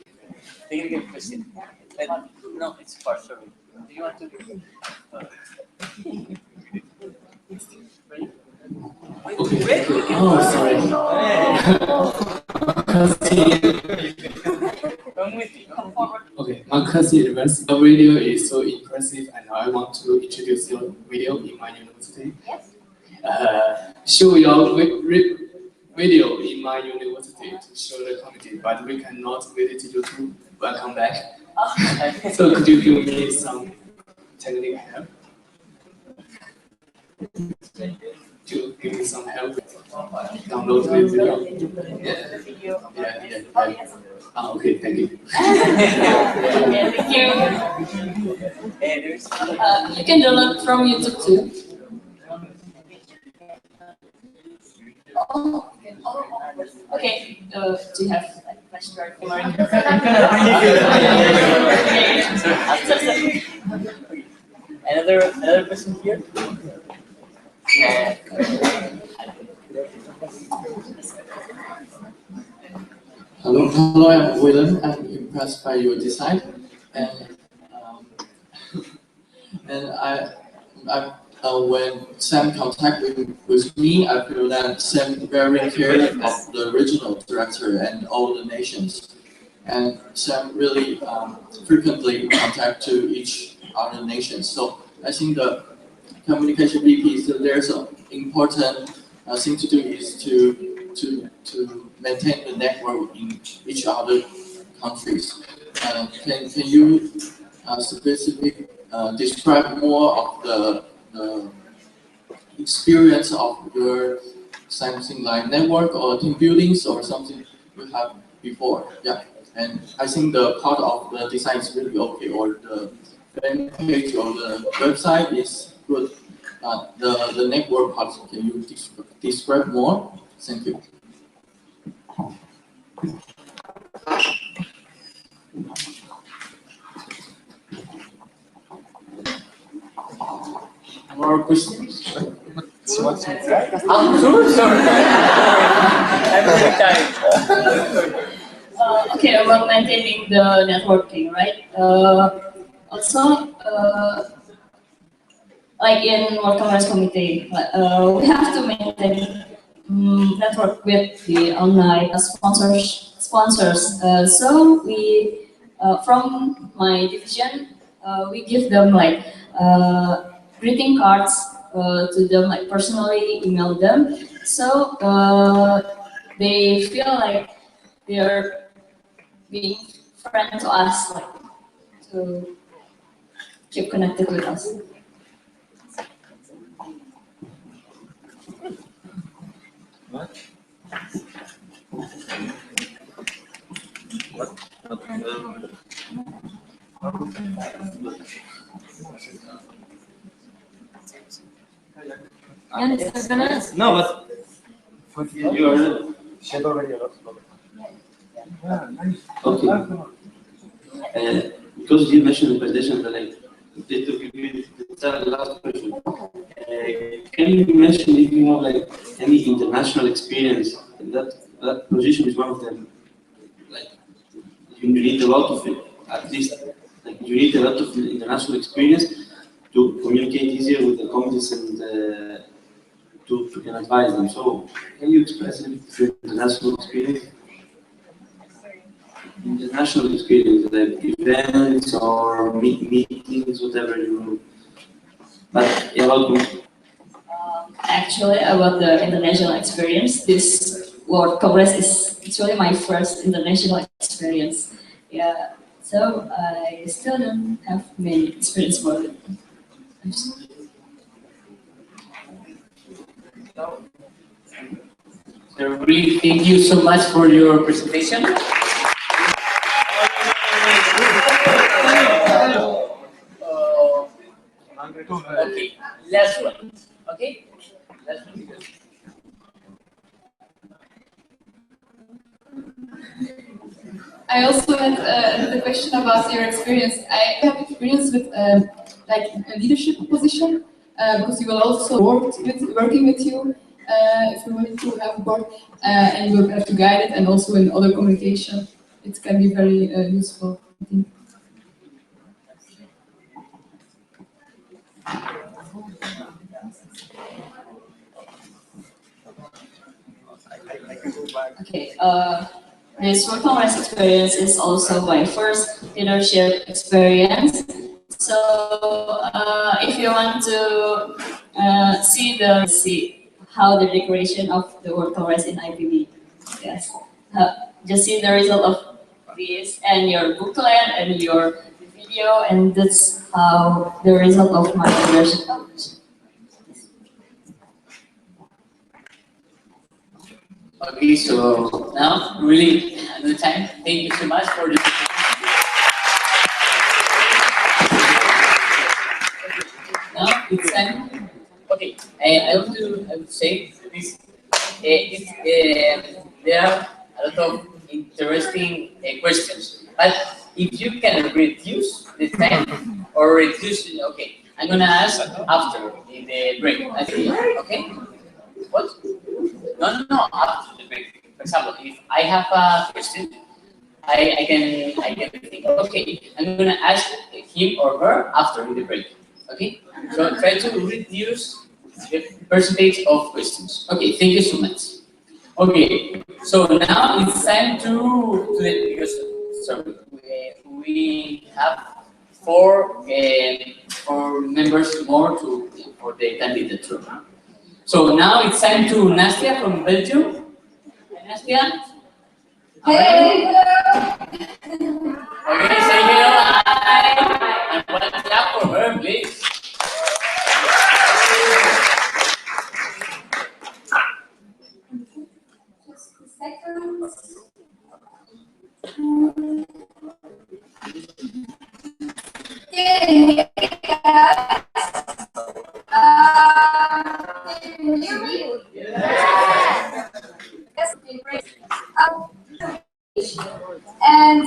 Take a question. No, it's far, sorry. Do you want to? Oh, sorry. Okay, Marcus University. Your video is so impressive, and I want to introduce your video in my university. Yes. Show your video in my university to show the community, but we cannot visit YouTube. Welcome back. So could you give me some technical help? To give me some help. Download the video. Yeah. Okay, thank you. Thank you. You can download from YouTube too. Oh, okay. Okay. Do you have like flashcard? Another question here. Hello, I'm William. I'm impressed by your design, and um, and when Sam contacted with me, I feel that Sam very care of the regional director and all the nations, and Sam really frequently contact to each other nation. So I think the communication VP is that there's an important thing to do is to maintain the network in each other countries. Can you specifically describe more of the experience of your something like network or team buildings or something you have before? Yeah, and I think the part of the design is really okay, or the fan page or the website is good. The network part, can you describe more? Thank you. More questions? Sorry. Sorry. I'm really tired. Okay, about maintaining the networking, right? Also, like in World Congress Committee, we have to maintain network with the online sponsors. So we, from my division, we give them like greeting cards to them, like personally email them. So they feel like they're being friend to us, like to keep connected with us. No, but you are. Shared already a lot. Okay. Because you mentioned the presentation that I did to give you the last question. Can you mention if you have like any international experience? That position is one of them. Like you need a lot of it, at least. Like you need a lot of international experience to communicate easier with the committees and to can advise them. So can you express your international experience? International experience, like events or meetings, whatever you. But yeah, welcome. Actually, about the international experience, this World Congress is actually my first international experience. Yeah, so I still don't have many experience for it. So really, thank you so much for your presentation. Okay, last one. Okay, last one. I also had the question about your experience. I have experience with like a leadership position because you will also working with you if you want to have a board and you will have to guide it, and also in other communication it can be very useful, I think. Okay, this World Congress experience is also my first leadership experience. So if you want to see how the decoration of the World Congress in IPB, yes, just see the result of this and your booklet and your video, and that's how the result of my leadership. Okay, so now really the time. Thank you so much for this. Now it's time. Okay, I would say this there are a lot of interesting questions, but if you can reduce the time or reduce, okay, I'm gonna ask after in the break. Okay? What? No, after the break. For example, if I have a question, I can think, okay, I'm gonna ask him or her after the break. Okay? So try to reduce the percentage of questions. Okay, thank you so much. Okay, so now it's time to the, because sorry, we have four members more to for the candidature. So now it's time to Nastia from Belgium. Hi, Nastia. Hey. Okay, say hello. Hi. And one clap for her, please. Just a second. Hey, guys. Can you hear me? Yeah. That's okay, great. And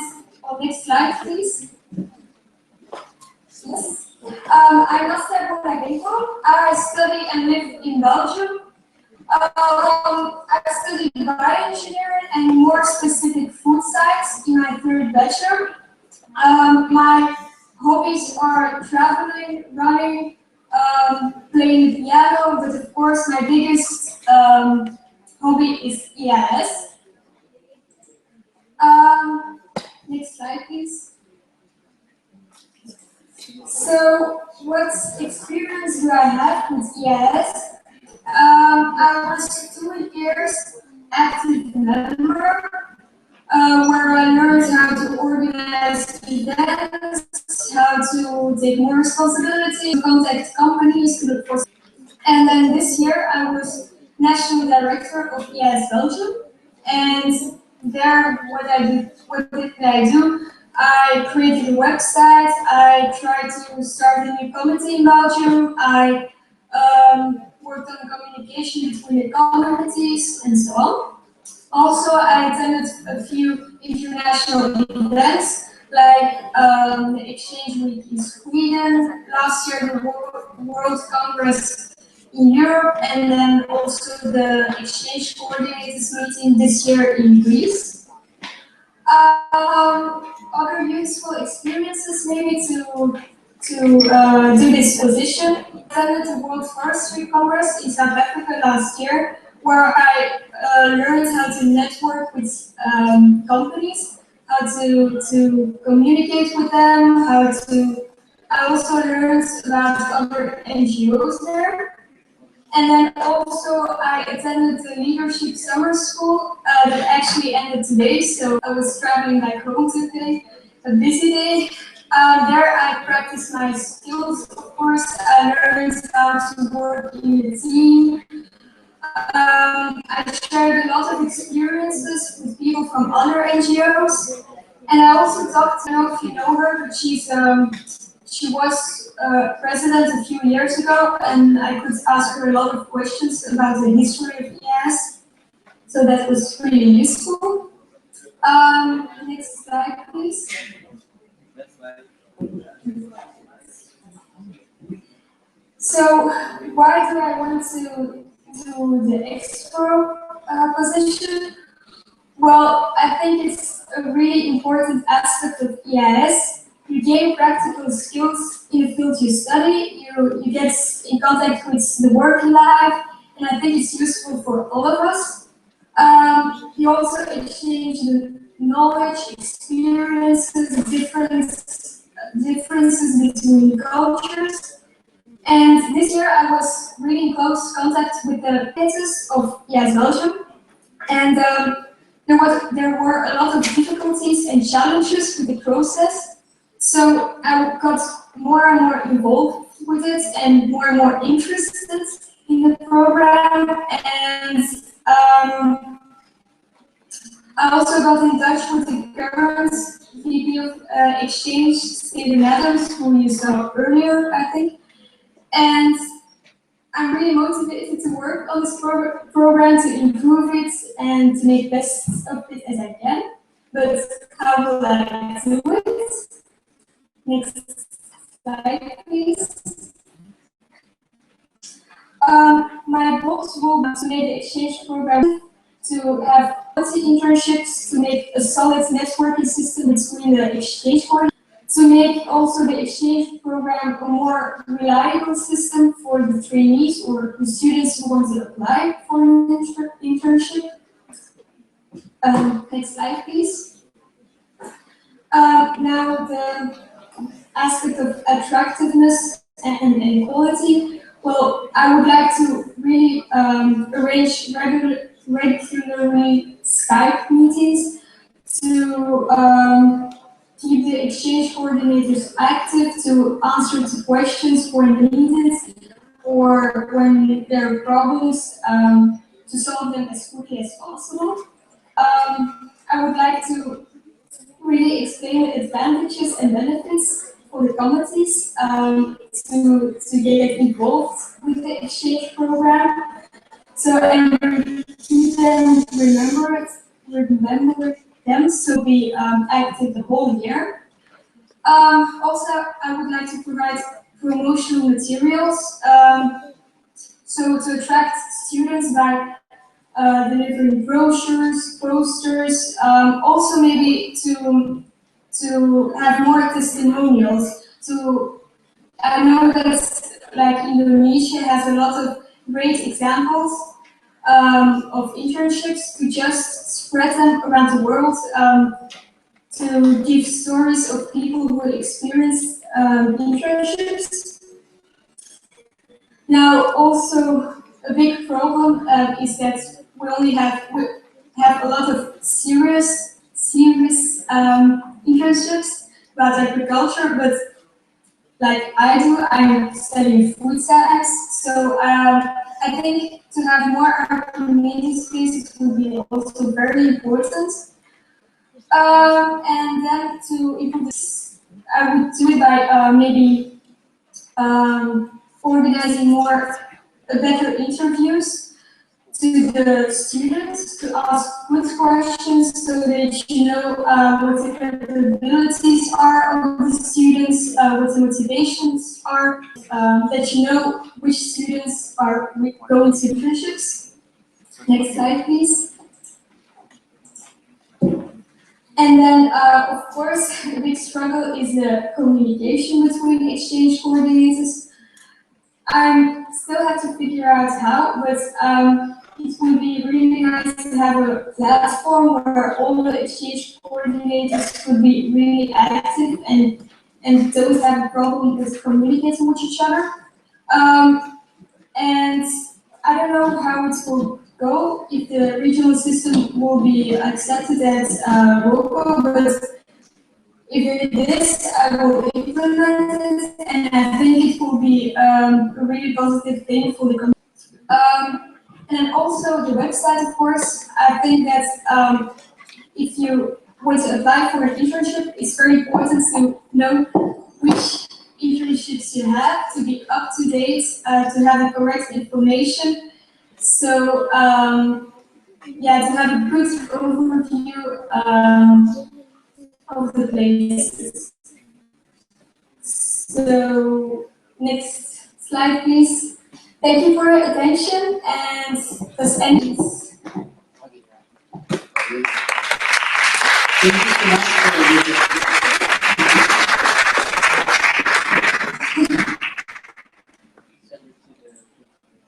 next slide, please. Yes. I'm Nastia from I study and live in Belgium. I study bioengineering and more specific food science in my third bachelor. My hobbies are traveling, running, playing the piano, but of course my biggest hobby is IAAS. Next slide, please. So, what experience do I have with IAAS? I was 2 years active member, where I learned how to organize events, how to take more responsibility, to contact companies to look for. And then this year I was national director of IAAS Belgium, and there what did I do? I created a website. I tried to start a new committee in Belgium. I worked on communication between the communities and so on. Also, I attended a few international events, like the Exchange Week in Sweden, last year the World Congress in Europe, and then also the Exchange Coordinators meeting this year in Greece. Other useful experiences maybe to do this position. I attended the World Forestry Congress in South Africa last year, where I learned how to network with companies, how to communicate with them, I also learned about other NGOs there. And then also I attended the leadership summer school that actually ended today, so I was traveling back home today, a busy day. There I practiced my skills, of course. I learned how to work in a team. I shared a lot of experiences with people from other NGOs. And I also talked, I don't know if you know her, but she was president a few years ago, and I could ask her a lot of questions about the history of IAAS. So that was really useful. Next slide, please. So why do I want to do the expro position? Well, I think it's a really important aspect of IAAS. You gain practical skills in the field you study, you get in contact with the working life, and I think it's useful for all of us. You also exchange the knowledge, experiences, differences between cultures. And this year I was really in close contact with the princess of IAAS Belgium, and there were a lot of difficulties and challenges with the process. So I got more and more involved with it and more interested in the program. And I also got in touch with the current VP of Exchange, Steven Adams, who you saw earlier, I think. And I'm really motivated to work on this program to improve it and to make best of it as I can. But how will I do it? Next slide, please. My books will be to make the exchange program, to have quality internships, to make a solid networking system between the exchange programs, to make also the exchange program a more reliable system for the trainees or the students who want to apply for an internship. Next slide, please. Now the aspect of attractiveness and quality. Well, I would like to really arrange regularly Skype meetings to keep the exchange coordinators active, to answer to questions when needed, or when there are problems, to solve them as quickly as possible. I would like to really explain the advantages and benefits for the committees to get involved with the exchange program. So and keep them remember them to be active the whole year. Also, I would like to provide promotional materials so to attract students by delivering brochures, posters, also maybe to have more testimonials. I know that like Indonesia has a lot of great examples of internships, to just spread them around the world, to give stories of people who experienced internships. Now, also a big problem is that we only have a lot of serious internships about agriculture, but like I do, I'm studying food science, so I think to have more community spaces would be also very important. And then to improve this, I would do it by maybe organizing better interviews to the students, to ask good questions so that you know what the capabilities are of the students, what the motivations are, that you know which students are going to internships. Next slide, please. And then, of course, a big struggle is the communication between exchange coordinators. I still have to figure out how, but it would be really nice to have a platform where all the exchange coordinators could be really active and don't have a problem with communicating with each other. And I don't know how it will go, if the regional system will be accepted as local, but if it is, I will implement it, and I think it will be a really positive thing for the community. And also the website, of course. I think that if you want to apply for an internship, it's very important to know which internships you have, to be up to date, to have the correct information. So yeah, to have a good overview of the places. So next slide, please. Thank you for your attention, and this ends.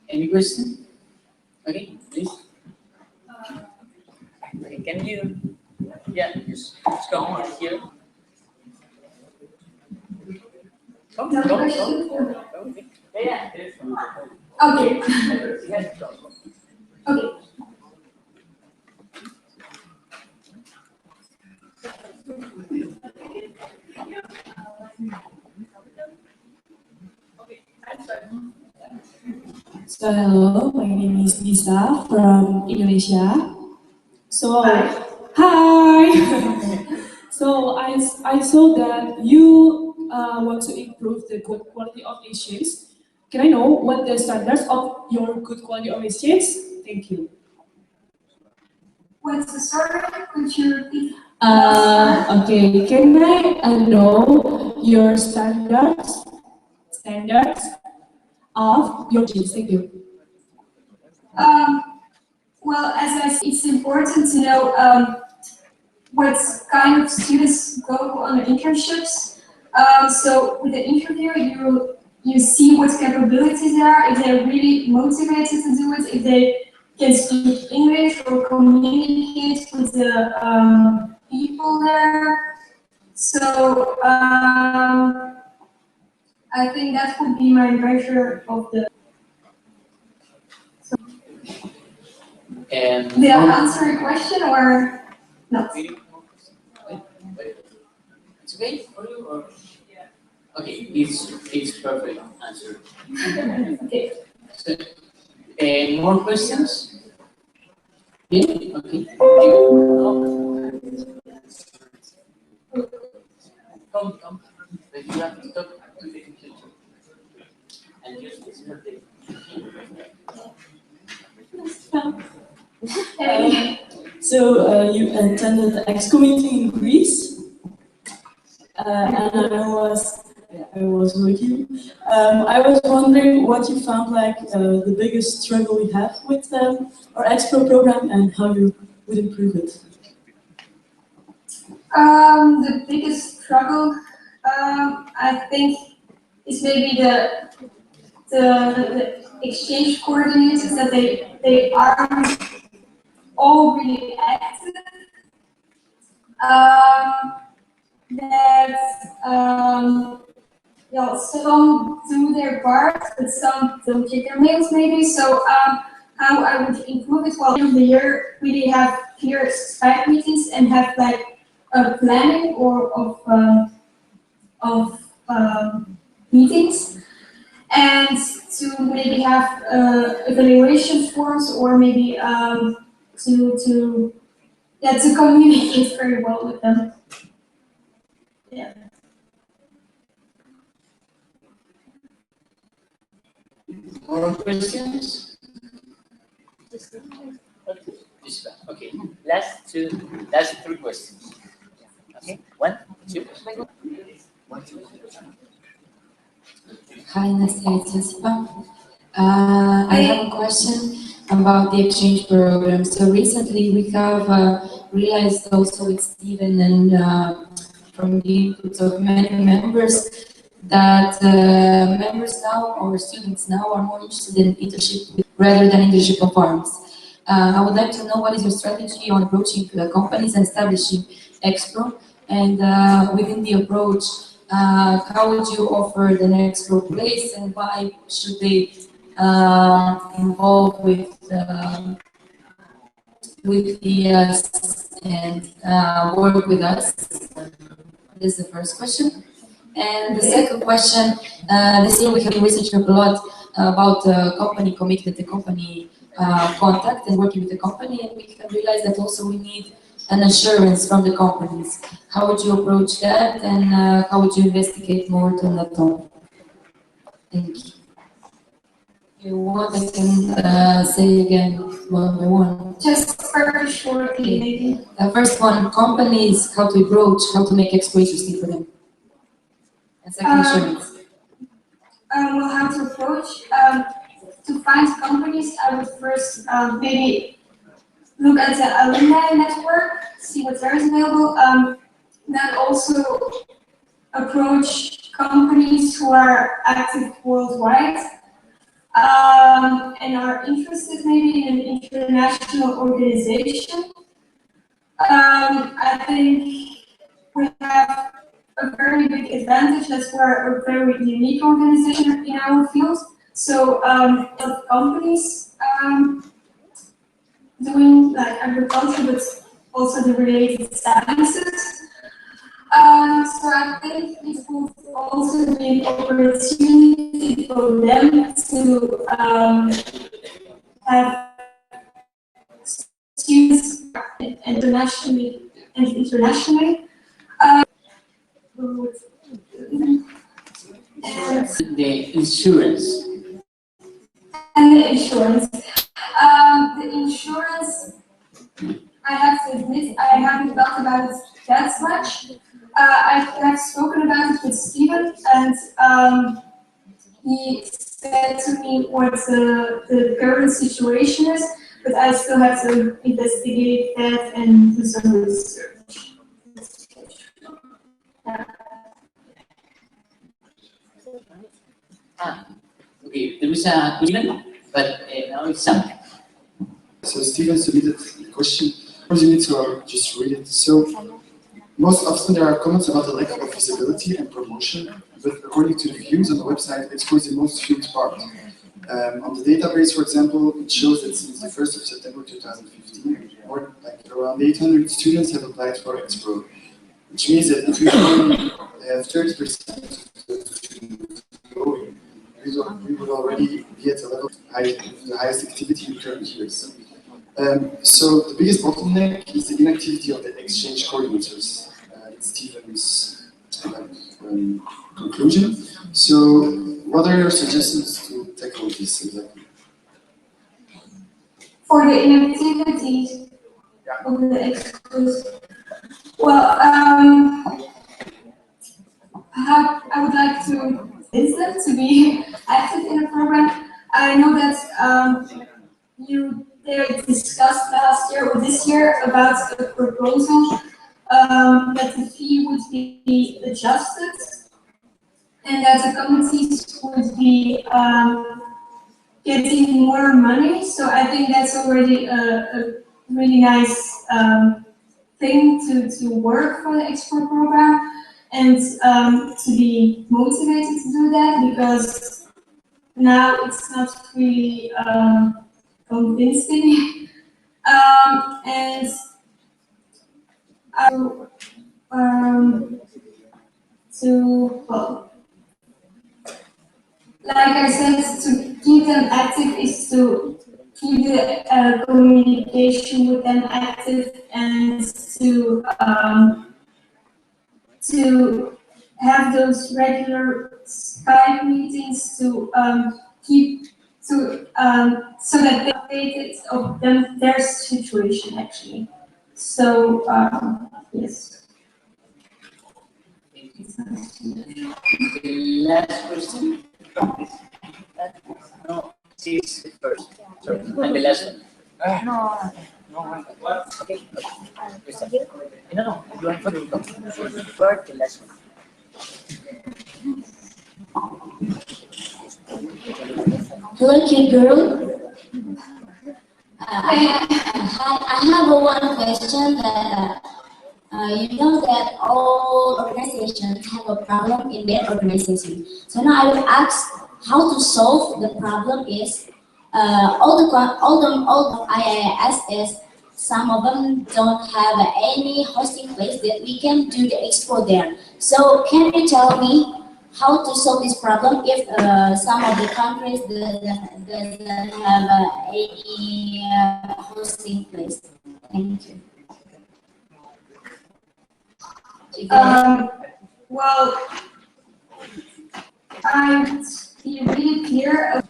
Any question? Okay, please. Okay, can you? Yeah, just come over here. Come. Okay. Yeah. Okay. Okay. So hello, my name is Lisa from Indonesia. So hi. So I saw that you want to improve the quality of exchange. can I know what the standards of your good quality of exchange? Thank you. What's the story? Could you repeat? Okay, can I know your standards of your exchange? Thank you. Well, as I said, it's important to know what kind of students go on the internships. So with the interview, you see what capabilities there are, if they're really motivated to do it, if they can speak English or communicate with the people there. So I think that would be my measure of the. Did I answer your question or no? It's okay for you, or okay? It's perfect answer. Okay. So, more questions? Yeah. Okay. Come. But you have to talk to the computer and use this. So you attended the X community in Greece, and I was with you. I was wondering what you found like the biggest struggle we have with our Expo program and how you would improve it. The biggest struggle, I think, is maybe the exchange coordinators, that they aren't all really active. Some do their part, but some don't check their mails maybe. So how I would improve it? Well, end of the year, really have clear Skype meetings and have like a planning of meetings, and to maybe have evaluation forms, or maybe to communicate very well with them. Yeah. More questions? Okay. Last three questions. Okay. 1, 2. 1, 2. Hi, Nastia, it's Jessica. I have a question about the exchange program. So recently we have realized also with Stephen and from the inputs of many members that members now or students now are more interested in internship rather than internship programs. I would like to know what is your strategy on approaching companies and establishing Expo, and within the approach, how would you offer the next place, and why should they involve with IAAS and work with us? This is the first question. And the second question, this year we have been researching a lot about company commitment, the company contact, and working with the company, and we have realized that also we need an assurance from the companies. How would you approach that, and how would you investigate more on that topic? Thank you. You want, I can say again one by one. Just very shortly, maybe. First one, companies, how to approach, how to make Expo interesting for them. And second, assurance. Well, how to approach? To find companies, I would first maybe look at the alumni network, see what there is available. Then also approach companies who are active worldwide and are interested maybe in an international organization. I think we have a very big advantage that we're a very unique organization in our field. So companies doing like agriculture, but also the related sciences. So I think it would also be an opportunity for them to have students internationally. The insurance. insurance. The insurance, I have to admit, I haven't thought about it that much. I have spoken about it with Steven, and he said to me what the current situation is, but I still have to investigate that and do some research. Okay, there is a question, but now it's something. So Steven submitted the question. First, you need to just read it. So most often there are comments about the lack of visibility and promotion, but according to the views on the website, it's the most viewed part. On the database, for example, it shows that since the 1st of September 2015, more like around 800 students have applied for Expro, which means that if we only have 30% of students going, we would already be at a level of the highest activity in current years. So the biggest bottleneck is the inactivity of the exchange coordinators. It's Steven's conclusion. So what are your suggestions to tackle this exactly? For the inactivity of the exposed, well, I would like to convince them to be active in the program. I know that they discussed last year or this year about a proposal that the fee would be adjusted and that the committees would be getting more money. So I think that's already a really nice thing to work for the export program and to be motivated to do that, because now it's not really convincing. And well, like I said, to keep them active is to keep the communication with them active and to have those regular Skype meetings to keep so that they updated of their situation actually. So yes. The last question. No, she's first. Sorry, and the last one. No. Okay. No, you are first. The last one. Hello, cute girl. I have one question that you know that all organizations have a problem in their organization. So now I will ask how to solve the problem is all the IAAS is some of them don't have any hosting place that we can do the expo there. So can you tell me how to solve this problem if some of the countries doesn't have any hosting place? Thank you. Well, I be really clear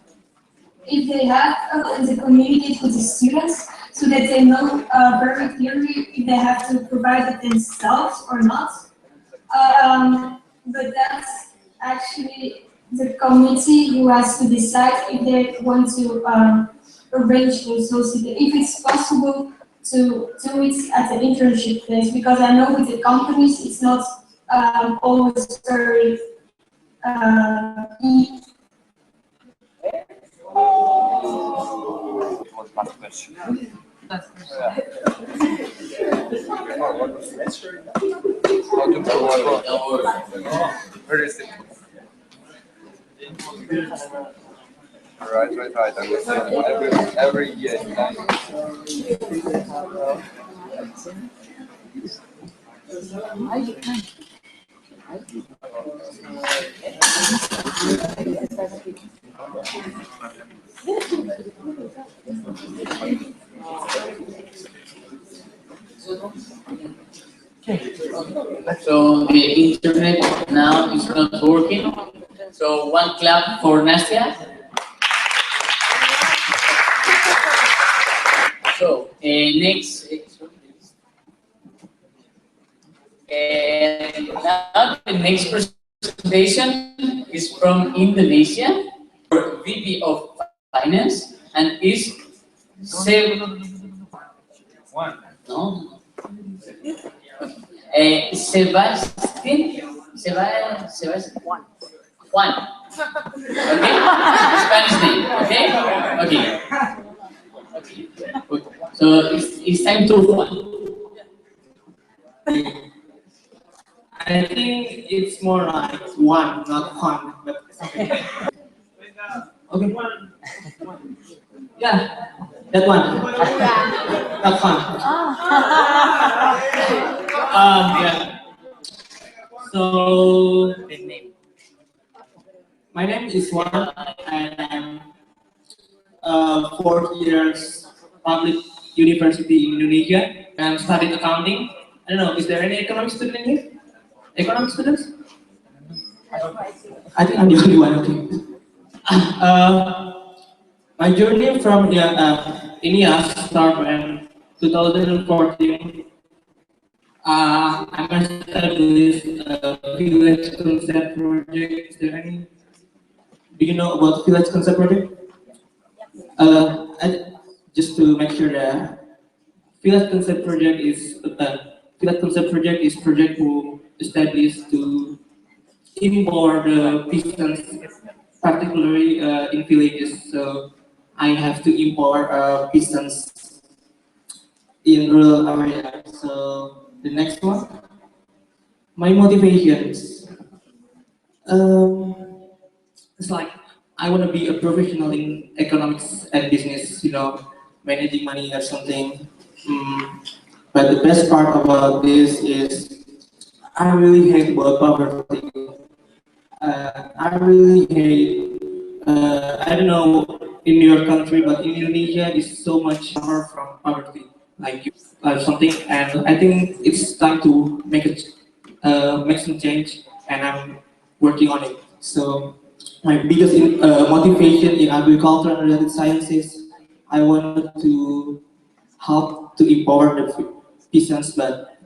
if they have and to communicate with the students so that they know very clearly if they have to provide it themselves or not. But that's actually the committee who has to decide if they want to arrange those. So if it's possible to do it at an internship place, because I know with the companies it's not always very easy. Last question. Very simple. Right. I will say every year. So the internet now is not working. So one clap for Nastia. Next. And now the next presentation is from Indonesia, VP of Finance, and is No. Sebastian Juan. Okay? Spanish name. Okay? Okay. So it's time to Juan. I think it's more like one, not fun. But okay. Okay. Yeah, that one. Not fun. Yeah. So my name is Juan, and I'm fourth years public university in Indonesia, and I'm studying accounting. I don't know, is there any economics student in here? Economics students? I think I'm the only one. Okay. My journey from IAAS started in 2014. I started this village concept project. Is there any? Do you know about village concept project? Just to make sure that village concept project is project who established to empower the peasants, particularly in villages. So I have to empower peasants in rural area. So the next one, my motivations. It's like I want to be a professional in economics and business, managing money or something. But the best part about this is I really hate about poverty. I really hate, I don't know in your country, but in Indonesia is so much far from poverty, like you, something, and I think it's time to make some change, and I'm working on it. So my biggest motivation in agriculture and related sciences, I wanted to help to empower the peasants, but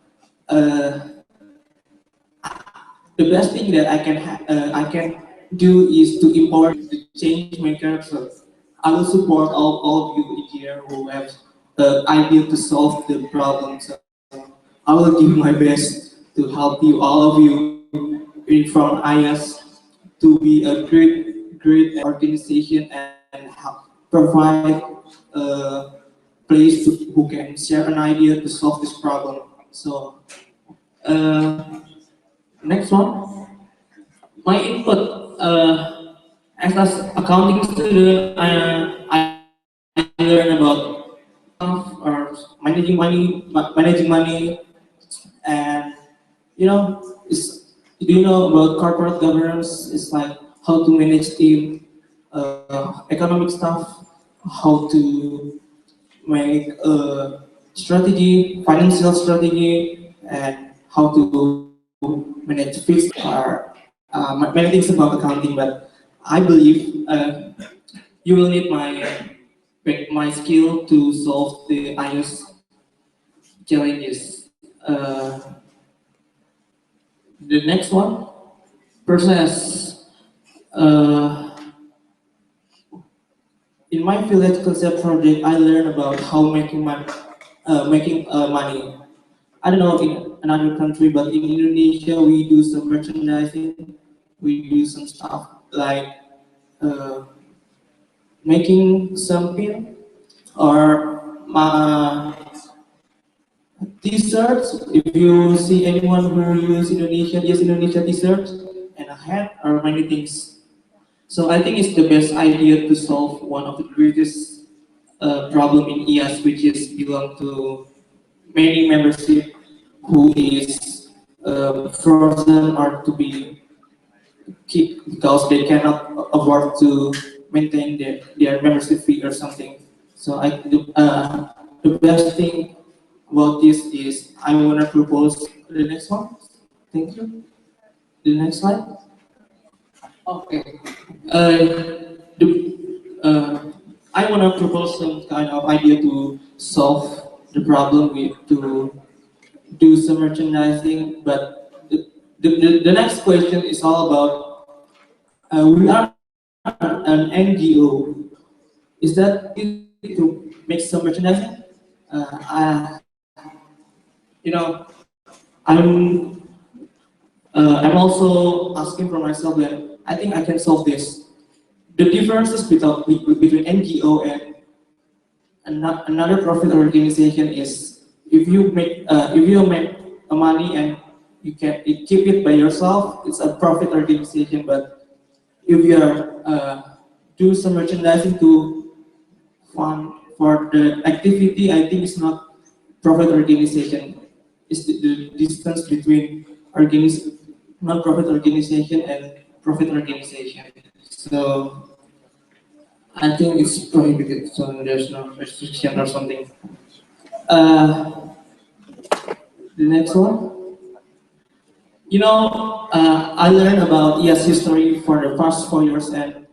the best thing that I can do is to empower the change makers. So I will support all of you in here who have the idea to solve the problem. So I will give my best to help you, all of you from IAAS, to be a great organization and help provide a place who can share an idea to solve this problem. So next one, my input as an accounting student, I learn about or managing money, and do you know about corporate governance? It's like how to manage team, economic stuff, how to make a strategy, financial strategy, and how to manage fixed or many things about accounting. But I believe you will need my skill to solve the IAAS challenges. The next one, process. In my village concept project, I learned about how making money. I don't know in another country, but in Indonesia we do some merchandising. We do some stuff like making some pin or t-shirts. If you see anyone who use Indonesia t-shirts and a hat or many things. So I think it's the best idea to solve one of the greatest problem in IAAS, which is belong to many membership who is frozen or to be keep because they cannot afford to maintain their membership fee or something. So the best thing about this is I want to propose the next one. Thank you. The next slide. Okay. I want to propose some kind of idea to solve the problem with to do some merchandising. But the next question is all about we are an NGO. Is that easy to make some merchandising? You know, I'm I'm also asking for myself that I think I can solve this. The differences between NGO and another profit organization is if you make a money and you keep it by yourself, it's a profit organization. But if you are do some merchandising to fund for the activity, I think it's not profit organization. It's the distance between non-profit organization and profit organization. So I think it's prohibited, so there's no restriction or something. The next one. You know, I learned about IAAS history for the past 4 years, and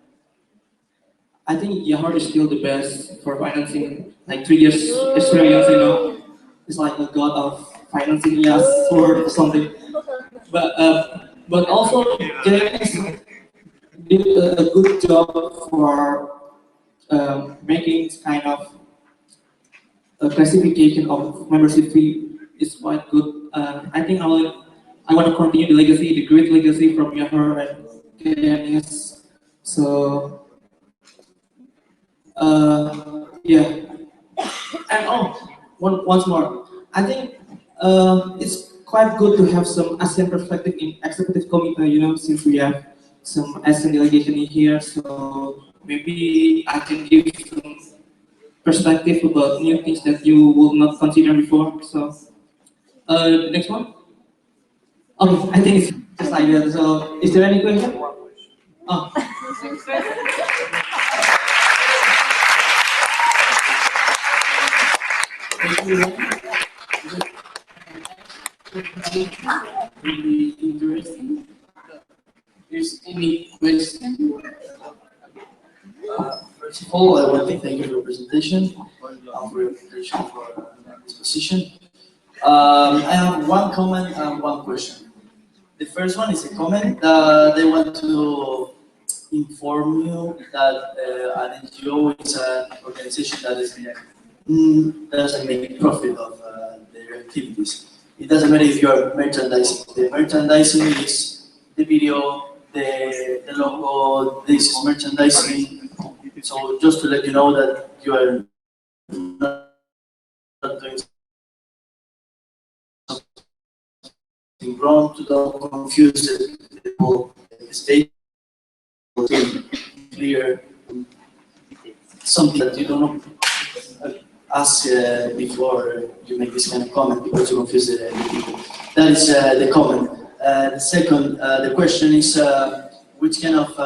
I think Yahoo is still the best for financing. Like 3 years experience, you know, it's like a god of financing IAAS or something. But also, JNS did a good job for making kind of a classification of membership fee is quite good. I think I want to continue the legacy, the great legacy from Yahoo and JNS. So yeah, and once more, I think it's quite good to have some ASEAN perspective in executive committee. You know, since we have some ASEAN delegation in here, so maybe I can give some perspective about new things that you will not consider before. So, next one. Okay, I think it's just like that. So, is there any question? Oh. Thank you. Really interesting. Is any question? First of all, I want to thank you for your presentation, for your invitation for this position. I have one comment and one question. The first one is a comment. They want to inform you that an NGO is an organization that doesn't make profit of their activities. It doesn't matter if you are merchandising. The merchandising is the video, the logo, this is merchandising. So just to let you know that you are not doing something wrong, to don't confuse the people state clear something that you don't ask before you make this kind of comment because you confuse the people. That is the comment. The second, the question is which kind of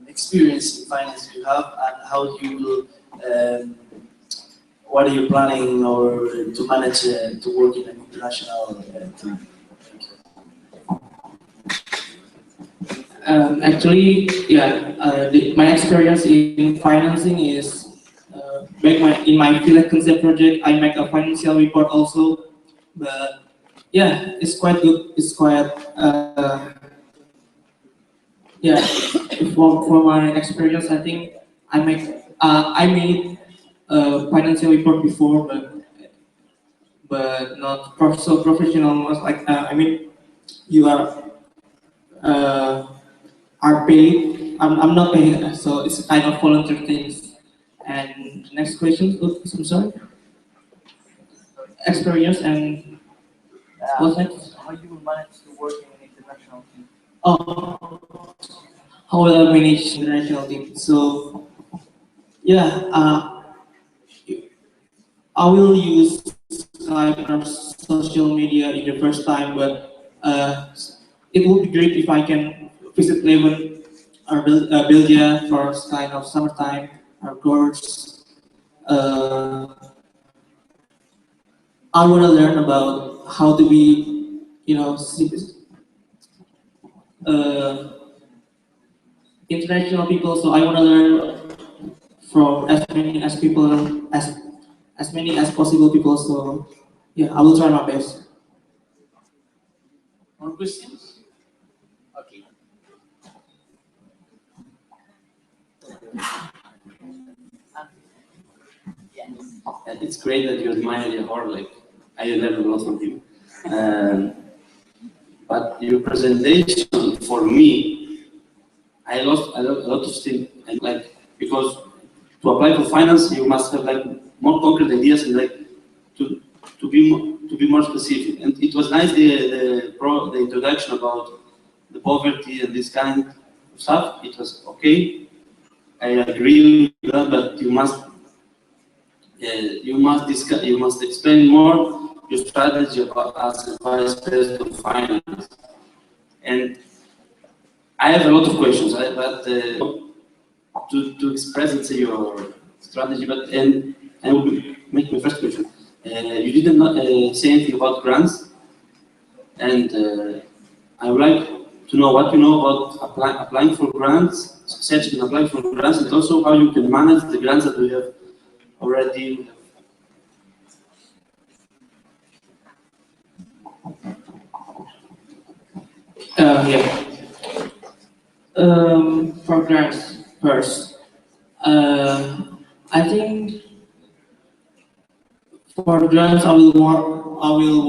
experience in finance you have and how you will, what are you planning or to manage to work in an international team? Actually, yeah, my experience in financing is in my field concept project, I make a financial report also. But yeah, it's quite good. It's quite yeah. For my experience, I think I made a financial report before, but not so professional. Was like I mean, you are paid. I'm not paid, so it's kind of volunteer things. And next question, I'm sorry. Experience and what's next? How you will manage to work in an international team? Oh, how will I manage international team? So yeah, I will use Skype or social media in the first time, but it would be great if I can visit Lebanon or Belgium for kind of summertime or course. I want to learn about how to be, you know, international people. So I want to learn from as many as people as as many as possible people. So yeah, I will try my best. More questions? Okay. It's great that you admire your art. Like I learned a lot from you. But your presentation, for me, I lost a lot of things. Like because to apply for finance, you must have like more concrete ideas and like to be more specific. And it was nice the introduction about the poverty and this kind of stuff. It was okay. I agree with that, but you must discuss. You must explain more your strategy about as a vice president of finance. And I have a lot of questions, but to express, let's say, your strategy. But and I will make my first question. You didn't say anything about grants, and I would like to know what you know about applying for grants, success in applying for grants, and also how you can manage the grants that we have already. Yeah. For grants first, I think for grants I will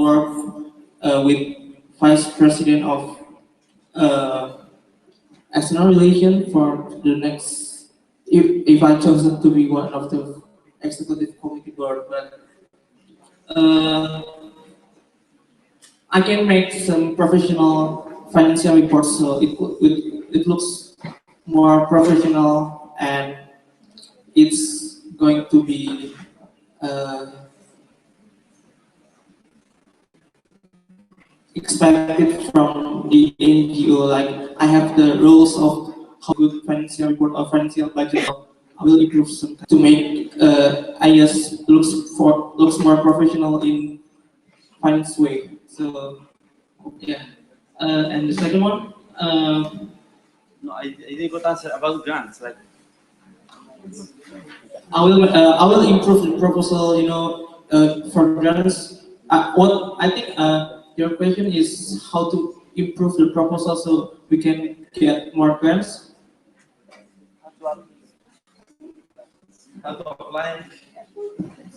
work with vice president of external relation for the next. If I chosen to be one of the executive committee board, but I can make some professional financial reports, so it looks more professional and it's going to be expected from the NGO. Like I have the rules of how good financial report or financial budget. I will improve some to make IAS looks more professional in finance way. So yeah, and the second one. No, I didn't got answer about grants. Like I will improve the proposal. You know, for grants. What I think your question is how to improve the proposal so we can get more grants. how to apply?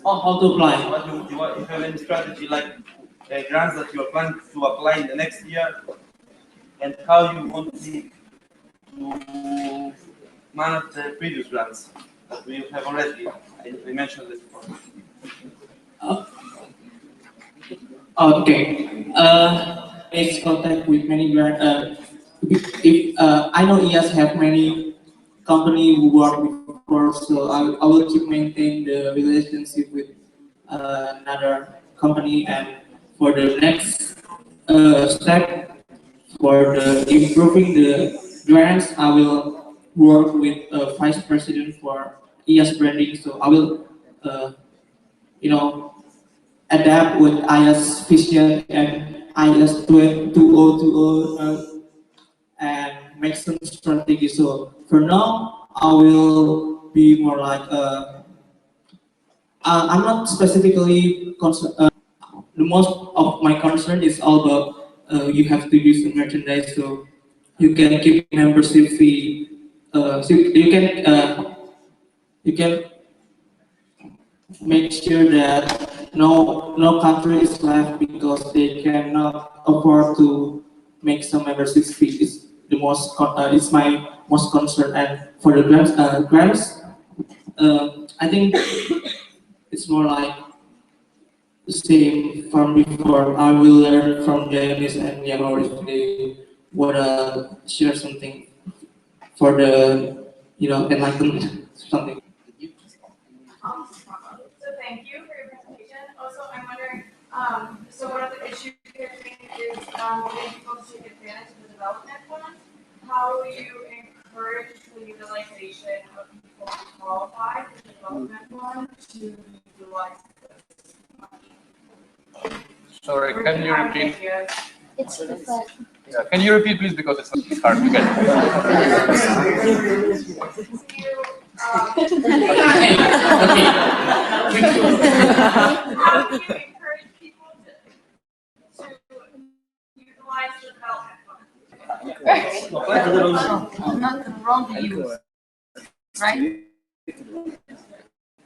Oh, how to apply? What you want? If you have any strategy like grants that you are planning to apply in the next year, and how you want to manage the previous grants that we have already. I mentioned this before. Okay. It's contact with many brand. If I know IAAS have many company who work before, so I will keep maintain the relationship with another company, and for the next step for the improving the grants, I will work with vice president for IAAS branding. So I will, you know, adapt with IAAS vision and IAAS 2020 and make some strategy. So for now, I will be more like I'm not specifically concerned. The most of my concern is all about you have to use the merchandise, so you can keep membership fee. So you can make sure that no country is left because they cannot afford to make some membership fee. It's the most it's my most concern. And for the grants, I think it's more like the same from before. I will learn from Janice and Yamori if they wanna share something for the enlightenment something. So thank you for your presentation. Also, I'm wondering, so one of the issues I think is getting people to take advantage of the development fund. How will you encourage the utilization of people who qualify for the development fund to utilize this money? Sorry, can you repeat? It's perfect. Yeah, can you repeat, please, because it's hard to get. How do you encourage people to utilize the development fund? Not the wrong use, right?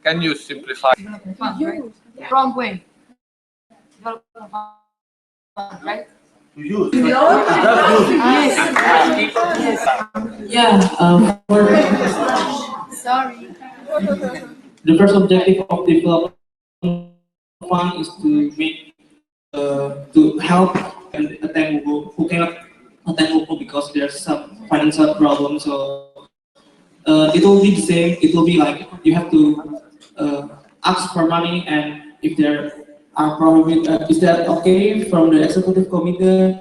Can you simplify? Development fund, right? Wrong way. Development fund, right? Use. Yeah, Sorry. the first objective of development fund is to make to help and attend who cannot attend Woko because there's some financial problems. So it will be the same. It will be like you have to ask for money, and if there are probably is that okay from the executive committee,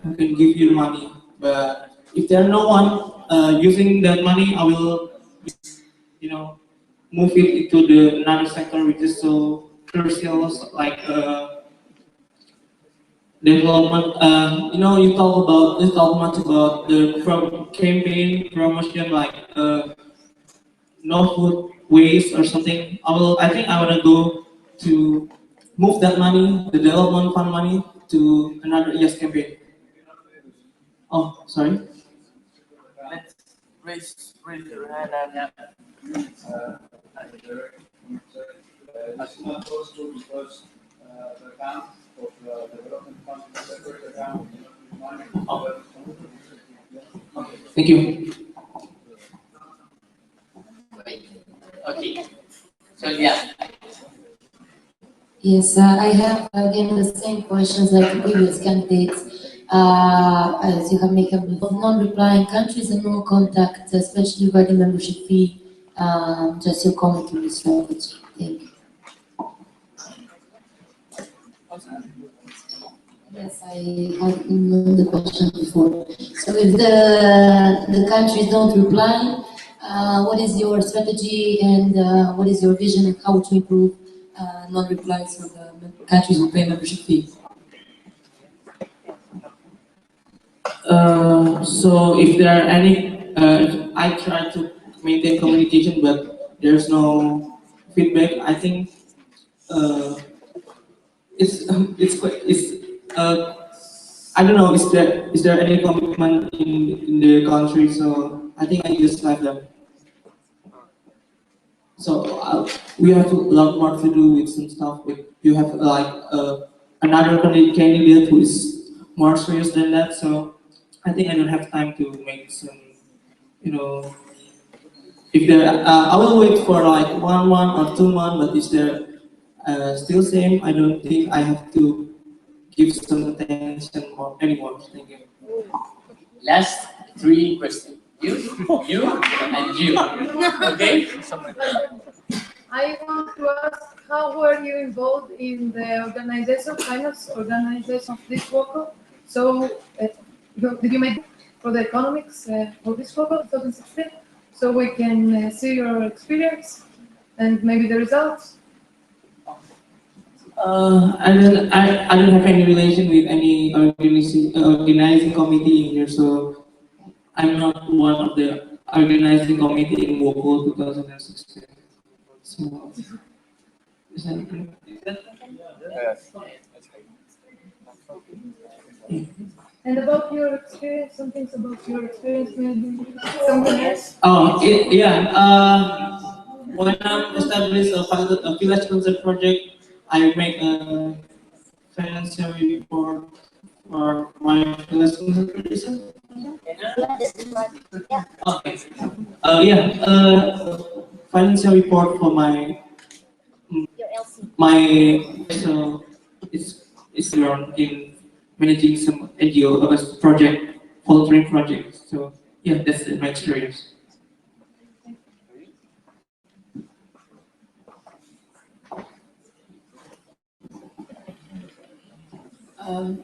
who can give you the money. But if there are no one using that money, I will, move it into the another sector which is so crucial, like development. You talk much about the campaign promotion, like no food waste or something. I think I wanna go to move that money, the development fund money, to another IAAS campaign. Oh, sorry. Let's raise your hand and it's not possible because the account of the development fund is a separate account. Thank you. Okay. So yeah. Yes, I have again the same questions like the previous candidates. As you have made a of non-replying countries and no contact, especially regarding membership fee. Just your comment on this strategy. Thank you. Yes, I had known the question before. So if the countries don't reply, what is your strategy and what is your vision of how to improve non-replies for the countries who pay membership fee? So if there are any, I try to maintain communication, but there's no feedback. I think I don't know. Is there any commitment in the country? So I think I just have them. So we have a lot more to do with some stuff. You have like another candidate who is more serious than that. So I think I don't have time to make some, if there, I will wait for like 1 month or 2 months. But if they're still same, I don't think I have to give some attention or anymore. Thank you. Last 3 questions. You, and you. Okay? I want to ask, how were you involved in the finance organization of this Woko? So, did you make for the economics for this Woko 2016? So we can see your experience and maybe the results. I don't have any relation with any organizing committee in here, so I'm not one of the organizing committee in Woko 2016. So, is that And about your experience, some things about your experience, maybe someone else? Oh, when I established a village concert project, I make a financial report for my village concert project. Okay. Financial report for my so it's learned in managing some NGO project, volunteering projects. So yeah, that's my experience.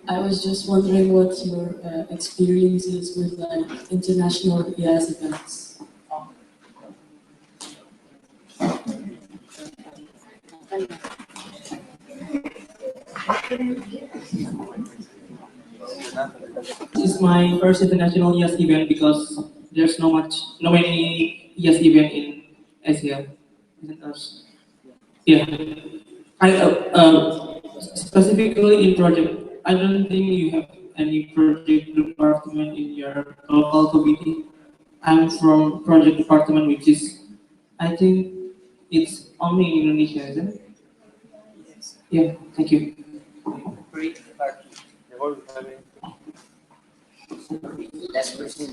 I was just wondering what your experience is with like international IAAS events. This is my first international IAAS event because there's no many IAAS event in Asia. Yeah. Specifically in project, I don't think you have any project department in your local committee. I'm from project department, which is, I think it's only in Indonesia, isn't it? Yeah, thank you. Last question.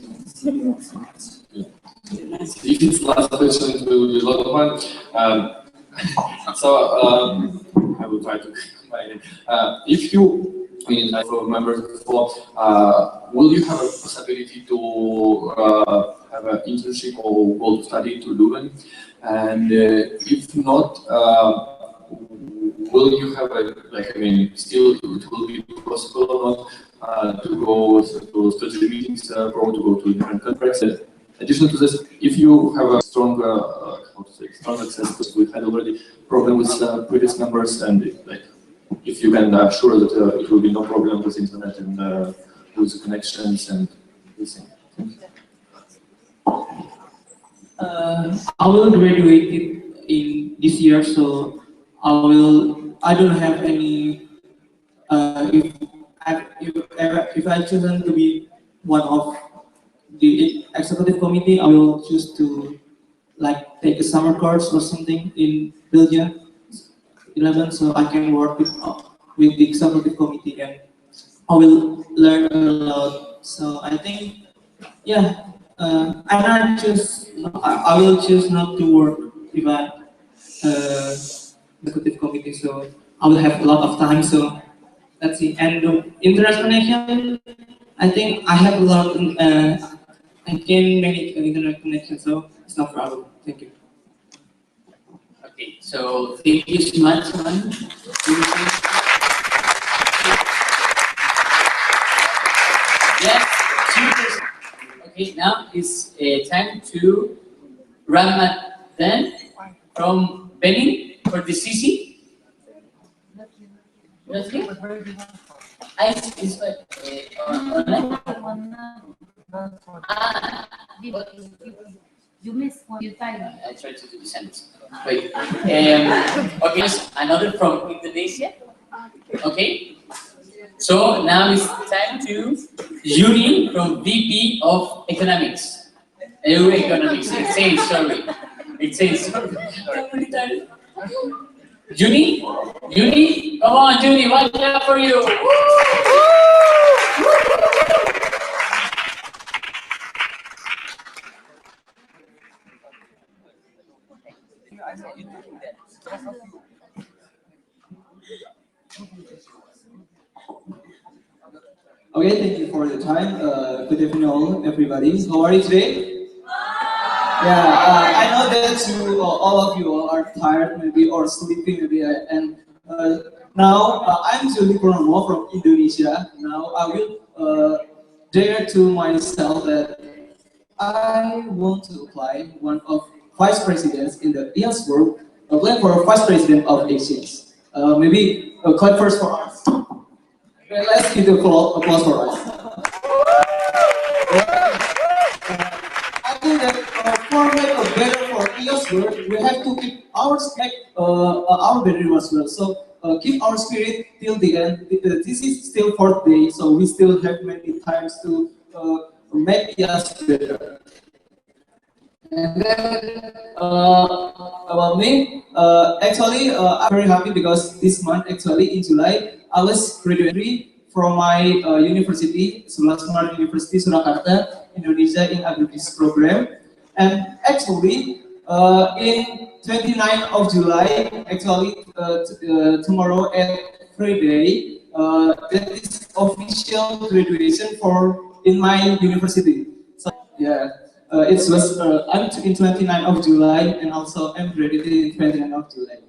If it's last question, it will be a lot of fun. I will try to combine it. If you, I mean, I remember before, will you have a possibility to have an internship or go to study to Leuven? And if not, will you have a, like, I mean, still it will be possible or not to go to study meetings, or to go to different conferences? Additional to this, if you have a strong, how to say, strong access, because we had already problem with previous members, and if you can assure that it will be no problem with internet and with the connections and this thing. I will graduate in this year, so I don't have any. If I chosen to be one of the executive committee, I will choose to like take a summer course or something in Belgium 11, so I can work with the executive committee and I will learn a lot. So I think, yeah, I will choose not to work if I executive committee. So I will have a lot of time. So let's see. And the internet connection, I think I have a lot. I can manage an internet connection, so it's no problem. Thank you. Okay, so thank you so much, man. Yes, cheers. Okay, now it's time to Ramadan from Benin for the CC. I is what online. You missed one. You time. I tried to do the sentence. Wait. Okay, another from Indonesia. Okay. So now it's time to Yuni from VP of Economics. Economics. It says sorry. Juni, come on, Juni, what's up for you? Okay, thank you for the time. Good evening, everybody. How are you today? Yeah, I know that all of you are tired, maybe, or sleeping, maybe, and now I'm Juni Purnomo from Indonesia. Now I will dare to myself that I want to apply one of vice presidents in the IAAS group, apply for a vice president of Asians. Maybe clap first for us. Okay, let's give the applause for us. I think that for make a better for IAAS work, we have to keep our better as well. So keep our spirit till the end. This is still 4th day, so we still have many times to make IAAS better. And then about me, actually, I'm very happy because this month, actually in July, I was graduating from my university, Smart University Surakarta, Indonesia in Agribusiness program. And actually, in 29th of July, actually tomorrow at Friday, that is official graduation in my university. So yeah. It was I'm in 29th of July, and also I'm graduated in 29th of July.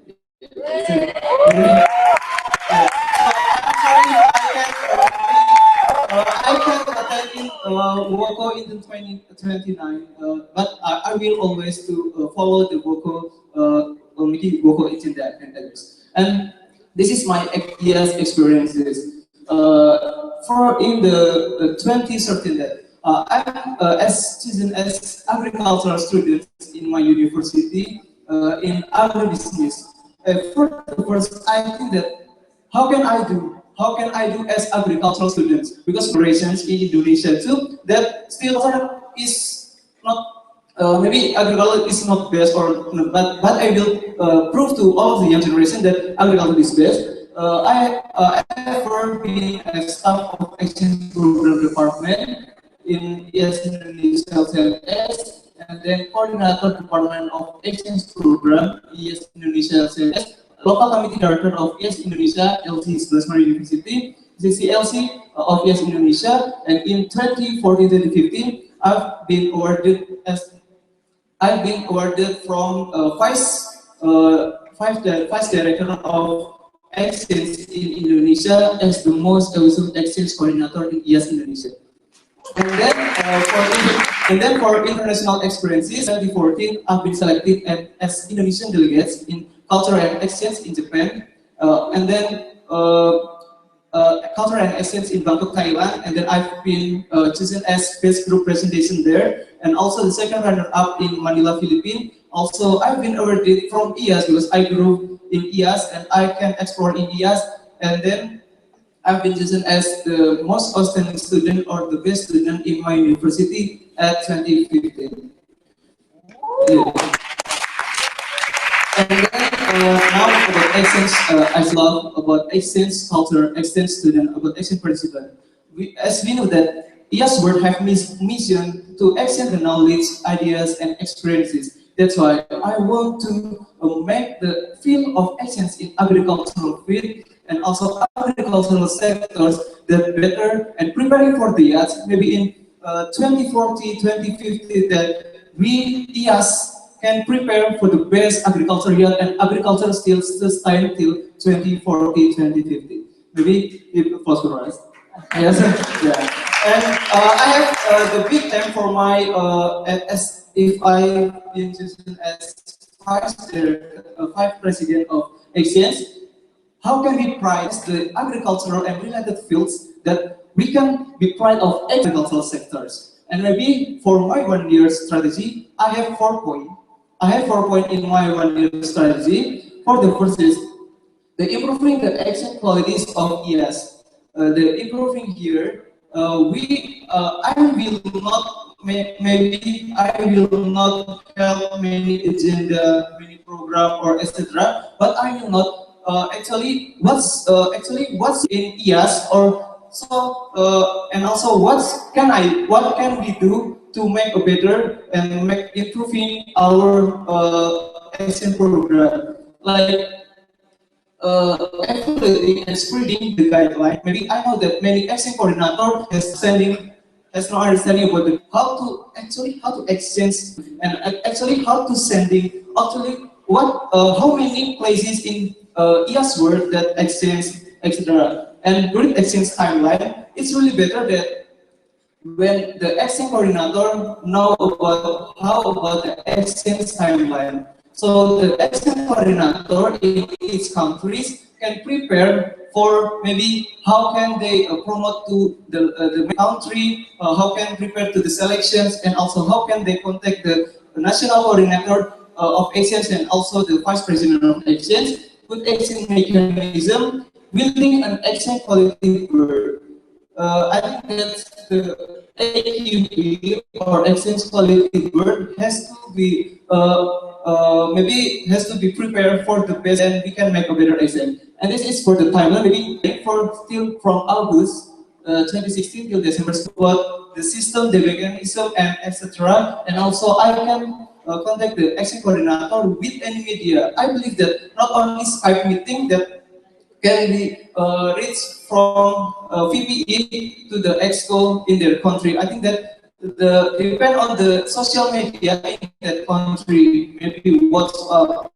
I can't attend in WOCO in 2029, but I will always to follow the WOCO committee, WOCO agenda and others. And this is my IAAS experiences. For in the 2013 that I'm as agricultural student in my university in agribusiness. First, I think that how can I do as agricultural students? Because generations in Indonesia too, that still is not, maybe agriculture is not best or, but I will prove to all of the young generation that agriculture is best. I ever been a staff of exchange program department in IAAS Indonesia CLS, and then coordinator department of exchange program IAAS Indonesia CLS, local committee director of IAAS Indonesia LC Sebelas University, CCLC of IAAS Indonesia, and in 2014-2015, I've been awarded from vice director of exchange in Indonesia as the most awesome exchange coordinator in IAAS Indonesia. And then for international experiences, 2014, I've been selected as Indonesian delegates in cultural and exchange in Japan, and then cultural and exchange in Bangkok, Thailand, and then I've been chosen as best group presentation there, and also the second runner-up in Manila, Philippines. Also, I've been awarded from IAAS because I grew in IAAS and I can explore in IAAS, and then I've been chosen as the most outstanding student or the best student in my university at 2015. Yeah. And then now about exchange, I love about exchange culture, exchange student, about exchange participant. As we know that IAAS World have mission to exchange the knowledge, ideas, and experiences. That's why I want to make the field of exchange in agricultural field and also agricultural sectors that better and preparing for the IAAS, maybe in 2040, 2050, that we IAAS can prepare for the best agriculture yield and agriculture still sustain till 2040, 2050. Maybe if phosphorus. Yes, yeah. And I have the big time for my, as if I been chosen as vice president of exchange, how can we prize the agricultural and related fields that we can be proud of agricultural sectors? And maybe for my 1 year strategy, I have 4 points. I have 4 points in my 1 year strategy. For the first is the improving the action qualities of IAAS. The improving here, I will not maybe I will not help many agenda, many program or etc. But I will not actually what's in IAAS or so and also what can we do to make a better and make improving our action program, like evaluating and spreading the guideline. Maybe I know that many action coordinator has no understanding about how to exchange and actually how to sending how many places in IAAS world that exchange etc. And during exchange timeline, it's really better that when the exchange coordinator know about how about the exchange timeline. So the exchange coordinator in each countries can prepare for maybe how can they promote to the country, how can prepare to the selections, and also how can they contact the national coordinator of exchange and also the vice president of exchange with exchange mechanism, building an exchange quality world. I think that the AQB or exchange quality word has to be maybe has to be prepared for the best, and we can make a better exchange. And this is for the timeline, maybe for still from August 2016 till December, what the system, the mechanism, and etc. And also I can contact the exchange coordinator with any media. I believe that not only Skype meeting that can be reached from VPE to the exco in their country. I think that depend on the social media in that country, maybe WhatsApp,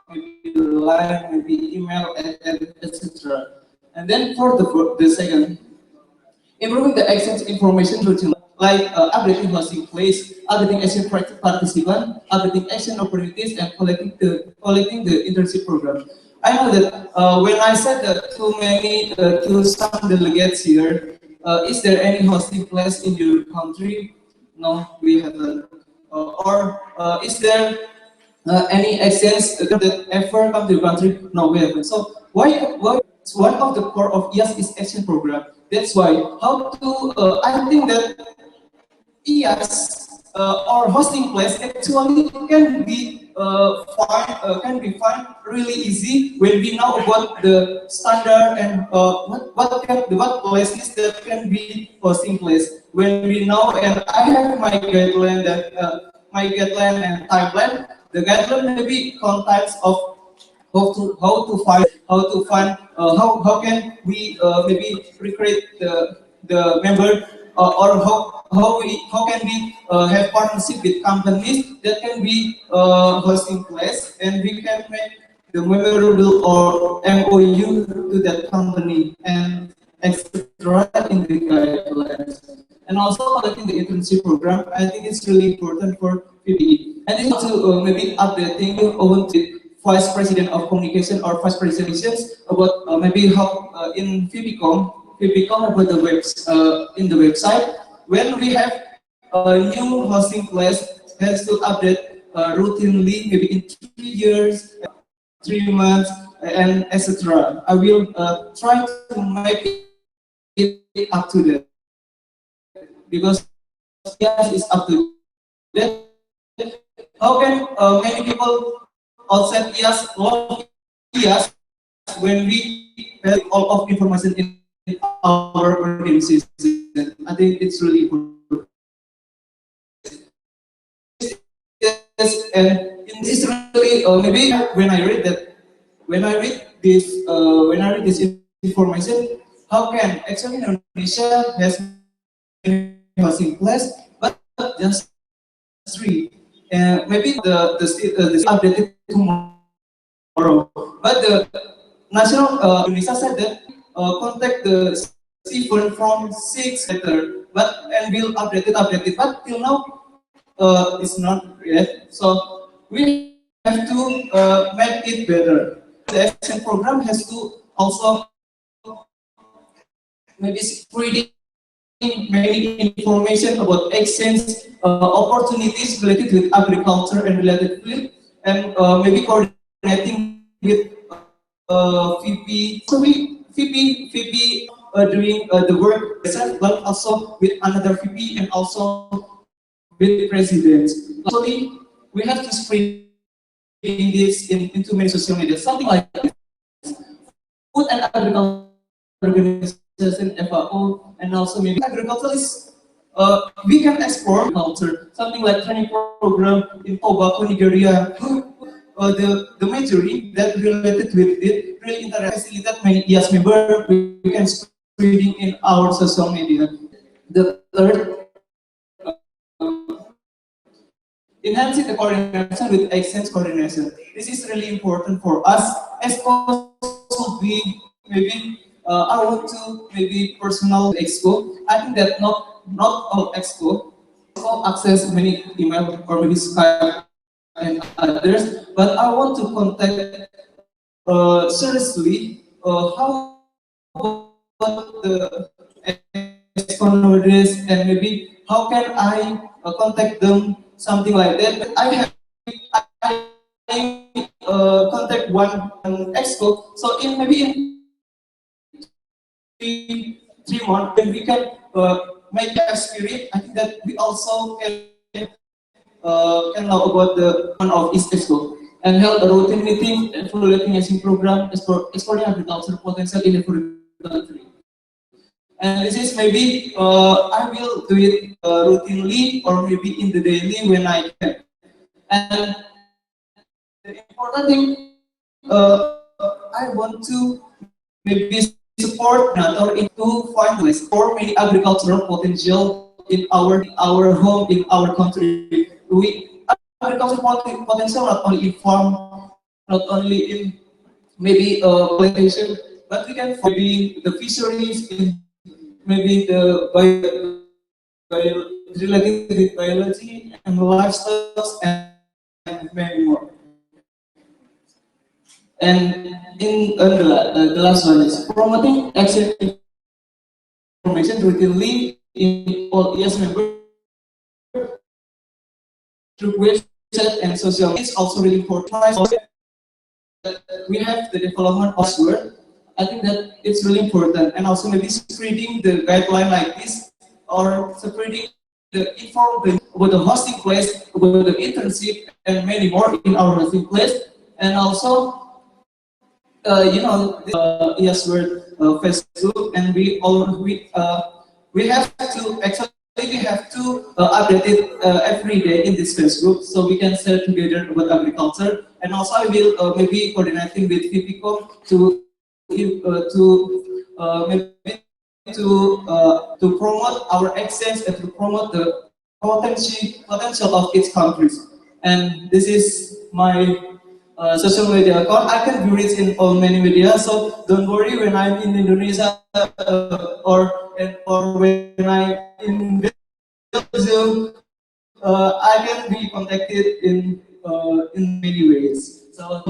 maybe Line, maybe email, and etc. And then for the second, improving the exchange information routine, like updating hosting place, updating action participant, updating action opportunities, and collecting the internship program. I know that when I said that to some delegates here, is there any hosting place in your country? No, we haven't. Or is there any exchange that ever come to the country? No, we haven't. So why one of the core of IAS is exchange program. That's why how to I think that IAS or hosting place actually can be find really easy when we know about the standard and what places that can be hosting place. When we know, and I have my guideline that my guideline and timeline. The guideline maybe contacts of how to find how can we maybe recruit the member or how can we have partnership with companies that can be hosting place, and we can make the memorable or MOU to that company and etc. in the guidelines. And also collecting the internship program, I think it's really important for PPE. And then to maybe updating over to Vice President of Communication or Vice President about maybe how in VPCom about the in the website, when we have a new hosting place has to update routinely, maybe in 3 years, 3 months, and etc. I will try to make it up to that, because yes, it's up to that. How can many people outside IAS love IAS when we have all of information in our organization? I think it's really important. Yes, and in this really maybe when I read this information, how can actually Indonesia has housing place, but just 3. Maybe the updated tomorrow. But the national Indonesia said that contact the civil from 6 later, but and will update it. But till now, it's not yet. So we have to make it better. The action program has to also maybe spreading many information about exchange opportunities related with agriculture and related field, and maybe coordinating with VP. So VP doing the work itself, but also with another VP and also with presidents. Actually, we have to spread this into many social media, something like this. Food and agriculture organization, FAO, and also maybe agriculture is we can explore culture, something like training program in Tobago, Nigeria. The majority that related with it really facilitate many IAS members we can spreading in our social media. The third, enhancing the coordination with exchange coordination. This is really important for us. Expo should be maybe I want to maybe personal expo. I think that not all expo also access many email or maybe Skype and others, but I want to contact seriously how about the expo nowadays, and maybe how can I contact them, something like that. I contact one expo, so in maybe in 3 months, then we can make a spirit. I think that we also can know about the one of East Expo and held a routine meeting and evaluating a program exploring agricultural potential in every country. And this is maybe I will do it routinely or maybe in the daily when I can. And the important thing I want to maybe support or to find ways for many agricultural potential in our home, in our country. We agricultural potential not only in farm, not only in maybe plantation, but we can find maybe the fisheries, in maybe the related with biology and livestock and many more. And in the last one is promoting action information routinely in all IAS members through and social media is also really important. We have the development of word. I think that it's really important, and also maybe spreading the guideline like this, or spreading the information about the hosting place, about the internship, and many more in our hosting place, and also yes, we're Facebook, and we have to actually update it every day in this Facebook, so we can share together about agriculture. And also, I will maybe coordinating with VPCom to promote our access and to promote the potential of its countries. And this is my social media account. I can do it in all many media, so don't worry when I'm in Indonesia or when I'm in Belgium, I can be contacted in many ways. So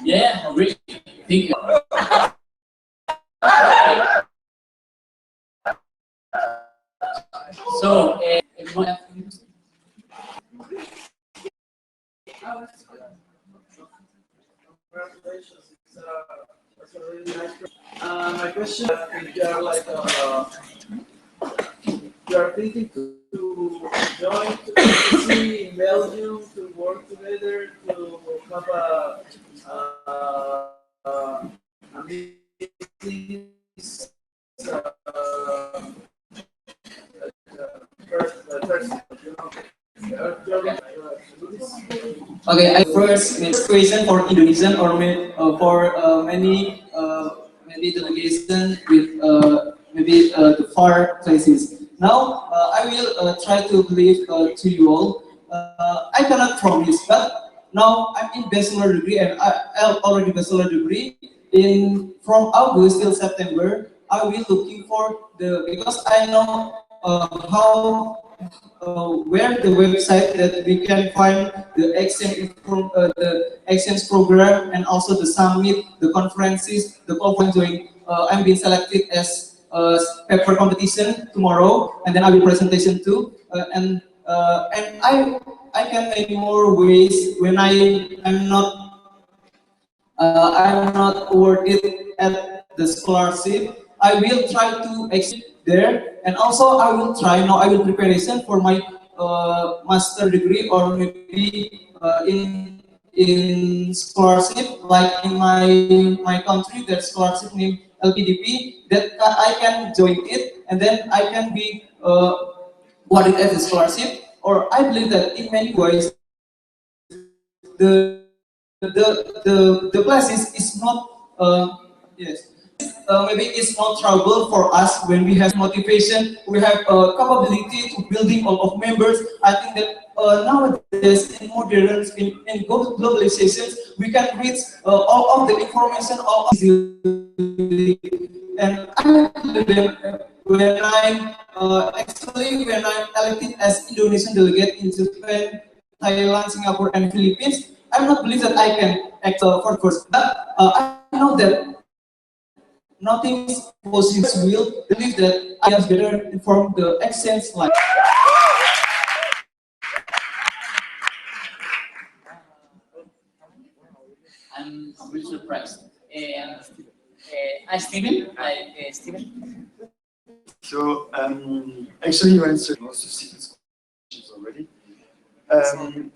Yeah, really. Thank you. So, everyone have Congratulations. It's a really nice. My question: if you are like you are thinking to join to in Belgium to work together to have a meeting. Okay, I first question for Indonesian or for maybe delegation with maybe the far places. Now I will try to believe to you all. I cannot promise, but now I'm in bachelor degree and I already bachelor degree. From August till September, I will looking for because I know where the website that we can find the exchange program and also the summit, the conferences, the conference doing. I'm being selected as paper competition tomorrow, and then I will presentation too. And I can make more ways when I'm not worth it at the scholarship. I will try to exit there, and also I will try now. I will preparation for my master degree or maybe in scholarship like in my country that scholarship named LPDP that I can join it and then I can be what it as a scholarship. Or I believe that in many ways the class is not yes maybe it's not trouble for us when we have motivation, we have capability to building of members. I think that nowadays in modern in globalizations we can reach all of the information all easily. And I believe that when I'm elected as Indonesian delegate in Japan, Thailand, Singapore, and Philippines, I'm not believe that I can act for first, but I know that nothing is possible. Will believe that I am better informed the accents like. I'm really surprised. Steven, Steven. So actually, you answered most of Stephen's questions already.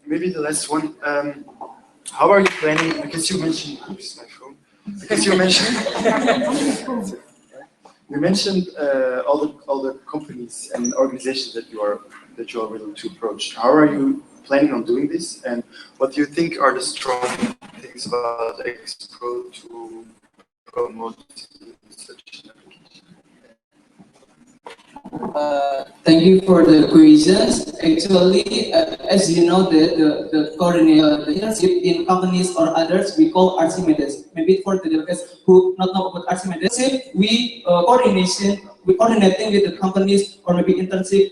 Maybe the last one. How are you planning? Because you mentioned, oops, my phone. Because you mentioned, all the companies and organizations that you are willing to approach. How are you planning on doing this? And what do you think are the strong things about Expo to promote such an application? Thank you for the questions. Actually, as you know, the coordinator, the internship in companies or others, we call Archimedes. Maybe for the delegates who not know about Archimedes, we coordinating with the companies or maybe internship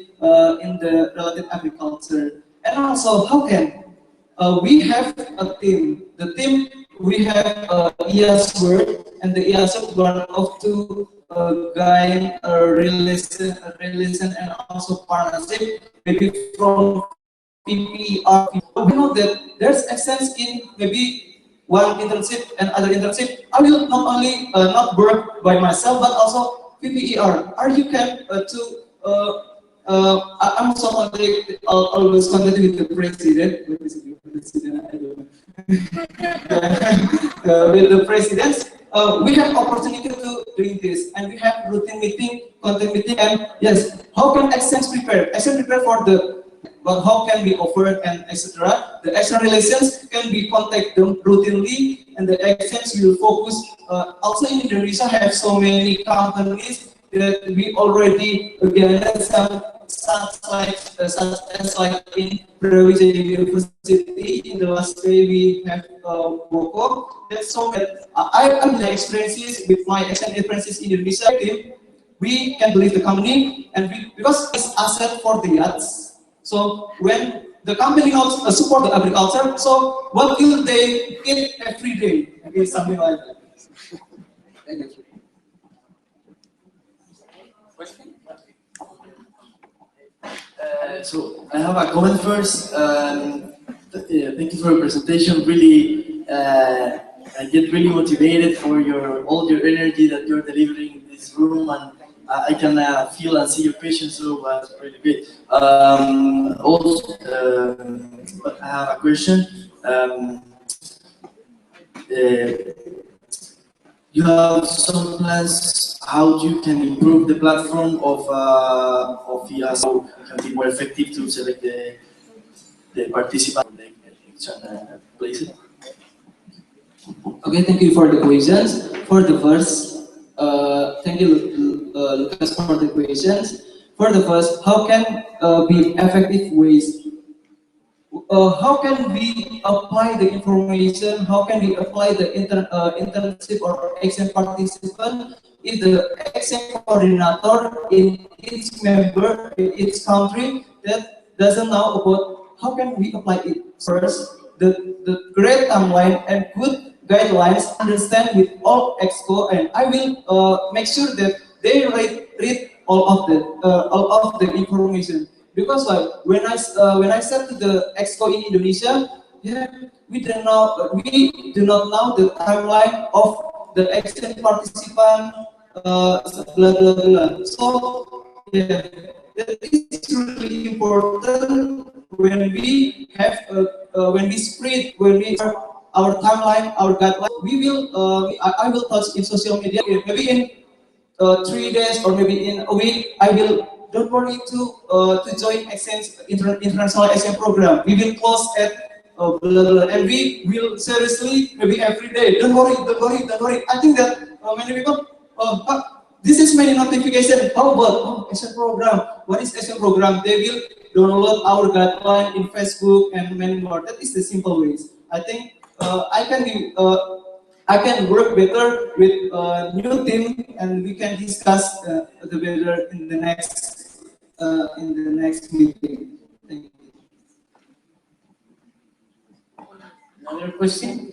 in the related agriculture. And also, how can we have a team. The team, we have IAAS work, and the IAAS one of to guide relation and also partnership, maybe from PPR. We know that there's essence in maybe one internship and other internship. I will not only not work by myself, but also PPER. Are you can I'm also always contacted with the president. I don't know. With the presidents, we have opportunity to doing this, and we have routine meeting, content meeting, and yes, how can Exchange prepare? Exchange prepare for the, but how can we offer and etc. The external relations can be contact them routinely, and the Exchange will focus. Also in Indonesia, have so many companies that we already gathered some such as like in Brawijaya University. In the last day we have Boko. That's so that I'm the experiences with my experiences in Indonesia team. We can believe the company, and because it's asset for the yachts. So when the company not support the agriculture, so what will they eat every day? Maybe something like that. Thank you. So I have a comment first. Thank you for your presentation. Really, I get really motivated for all your energy that you're delivering in this room, and I can feel and see your passion. So it's really great. Also, but I have a question. You have some plans how you can improve the platform of IAAS, so it can be more effective to select the participants in the places. Okay, thank you for the questions. For the first, thank you, Lucas, for the questions. For the first, how can be effective ways? How can we apply the information? How can we apply the internship or exchange participant if the exchange coordinator in each member, in each country that doesn't know about how can we apply it? First, the great timeline and good guidelines understand with all exco, and I will make sure that they read all of the information. Because when I said to the exco in Indonesia, yeah, we do not know the timeline of the exchange participant, blah blah blah. So yeah, that is really important when we have when we spread our timeline, our guideline. We will I will touch in social media maybe in 3 days or maybe in a week. I will. Don't worry to join exchange international exchange program. We will post at blah, blah, blah, and we will seriously maybe every day. Don't worry, don't worry, don't worry. I think that many people. This is many notification. How about exchange program? What is exchange program? They will download our guideline in Facebook and many more. That is the simple ways. I think I can work better with a new team, and we can discuss the better in the next meeting. Thank you. Another question?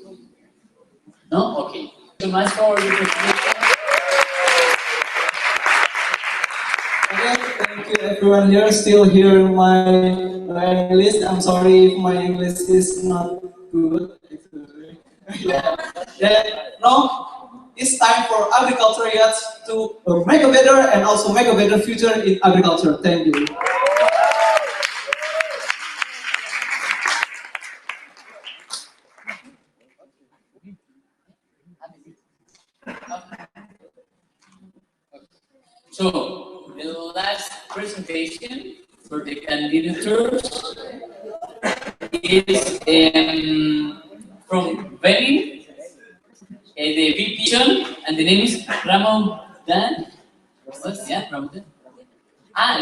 No? Okay. So much for your presentation. Okay, thank you everyone here. Still hear my English. I'm sorry if my English is not good. Now it's time for agriculture yachts to make a better and also make a better future in agriculture. Thank you. So the last presentation for the candidatures is from Benin, the VP, and the name is Ramadan. What? Yeah, Ramadan.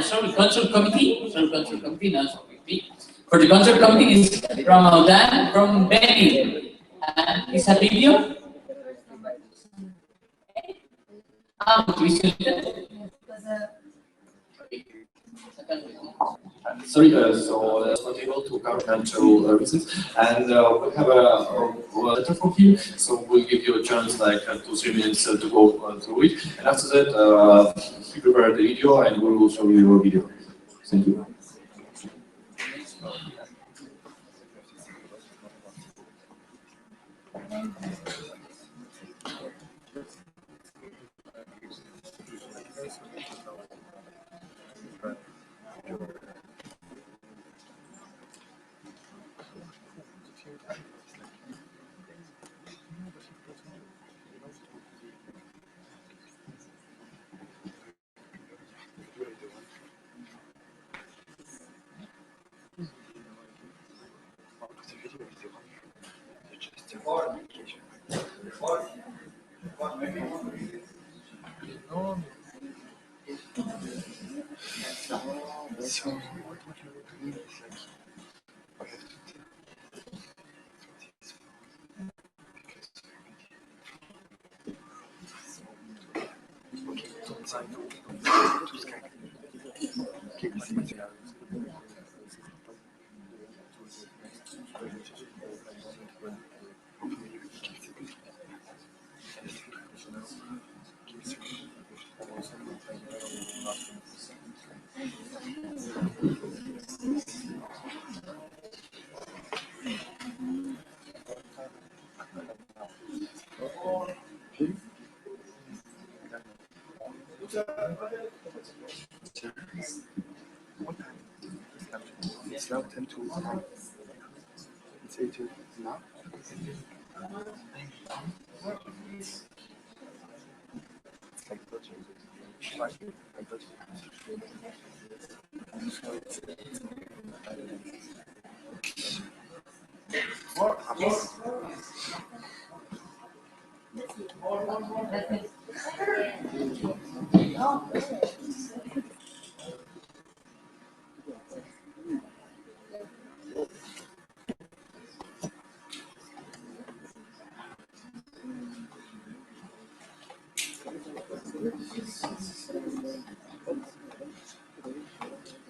Sorry, control committee. Sorry, control committee. No, sorry, VP. For the control committee is Ramadan from Benin. And is a video. Sorry, so that's not able to cover financial reasons, and we have a letter from him, so we'll give you a chance, like 2-3 minutes to go through it, and after that, he prepared the video, and we will show you your video. Thank you.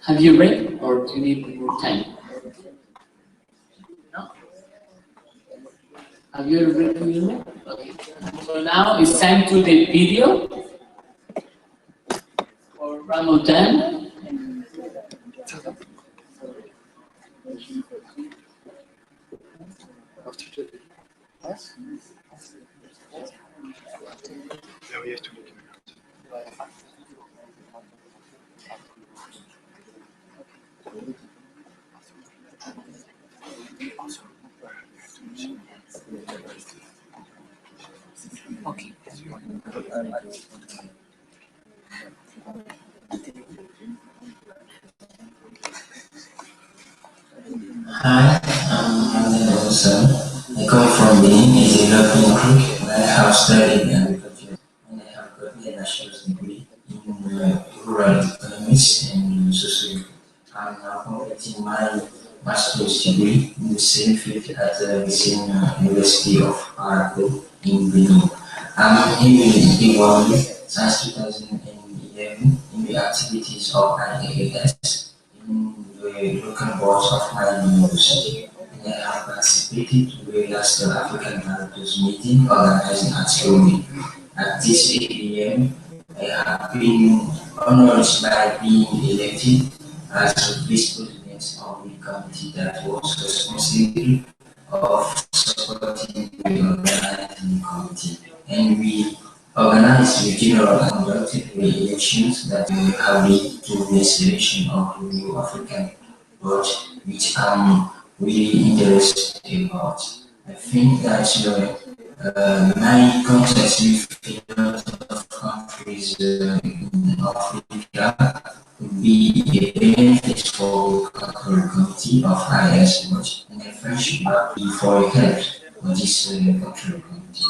Have you read or do you need more time? No? Have you read the video? Okay. So now it's time to the video for Ramadan. Okay. Hi, I'm Mohamed Olsen. I come from Benin, is a European Greek, and I have studied agriculture and I have got a bachelor's degree in rural economics and sociology. I'm now completing my master's degree in the same field at the same University of Arago in Benin. I'm heavily involved since 2011 in the activities of IAAS in the local boards of my university. And I have participated to various African Heritage meeting organized at Rome. At this APM, I have been honored by being elected as the vice president of the committee that was responsible of supporting the organizing committee. And we organized the general and conducted the elections that will have led to the selection of the new African board, which I'm really interested about. I think that my contacts with a lot of countries in Africa would be a benefit for the cultural committee of IAAS watch and a friendship for help for this cultural committee.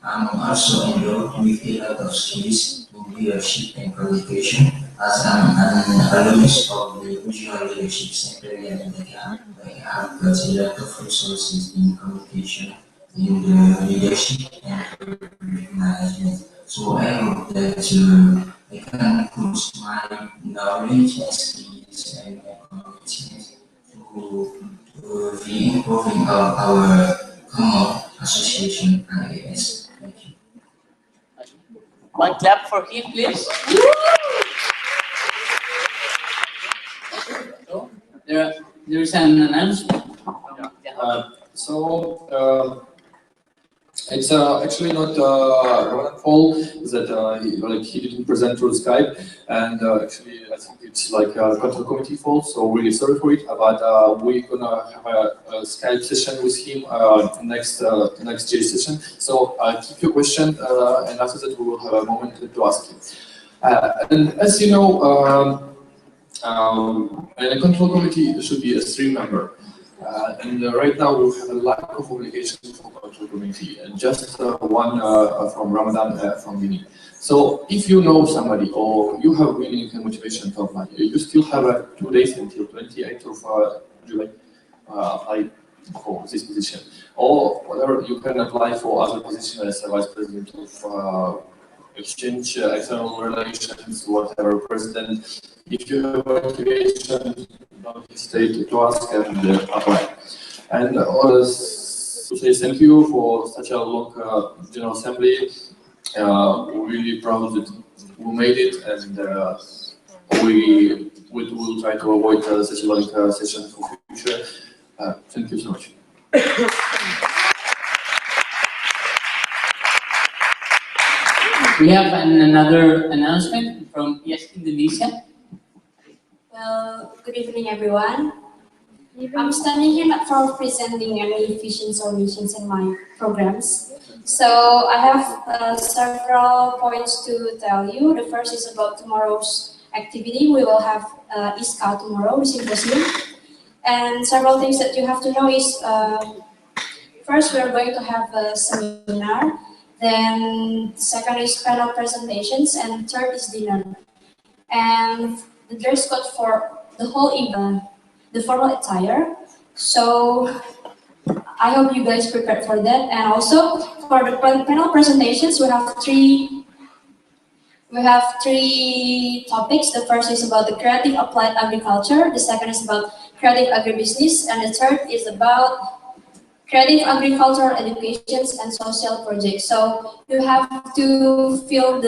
I'm also involved with a lot of skills in leadership and communication as I'm an alumnus of the regional leadership center in India. I have got a lot of resources in communication, in the leadership and management. So I hope that I can put my knowledge and skills to be improving our common association IAAS. One clap for him, please. So, there's an announcement. It's actually not Roland's fault that he didn't present through Skype, and actually I think it's like a control committee fault. So really sorry for it. But we're gonna have a Skype session with him next J session. So keep your question, and after that we will have a moment to ask him. And as you know, and a control committee should be a 3-member. And right now we have a lack of obligation for control committee, and just one from Ramadan from Guinea. So if you know somebody or you have willing motivation to apply, you still have 2 days until 28th of July apply for this position. Or whatever, you can apply for other position as a vice president of exchange, external relations, whatever, president. If you have motivation, don't hesitate to ask and apply. And to say thank you for such a long General Assembly. We're really proud that we made it, and we will try to avoid such a long session for future. Thank you so much. We have another announcement from IAAS Indonesia. Well, good evening, everyone. I'm standing here not for presenting any visions or missions in my programs. So I have several points to tell you. The first is about tomorrow's activity. We will have ISCA tomorrow, the symposium. And several things that you have to know is, first we are going to have a seminar. Then second is panel presentations, and third is dinner. And the dress code for the whole event, the formal attire. So I hope you guys prepared for that. And also for the panel presentations, we have three topics. The first is about the creative applied agriculture. The second is about creative agribusiness, and the third is about creative agricultural education and social projects. So you have to fill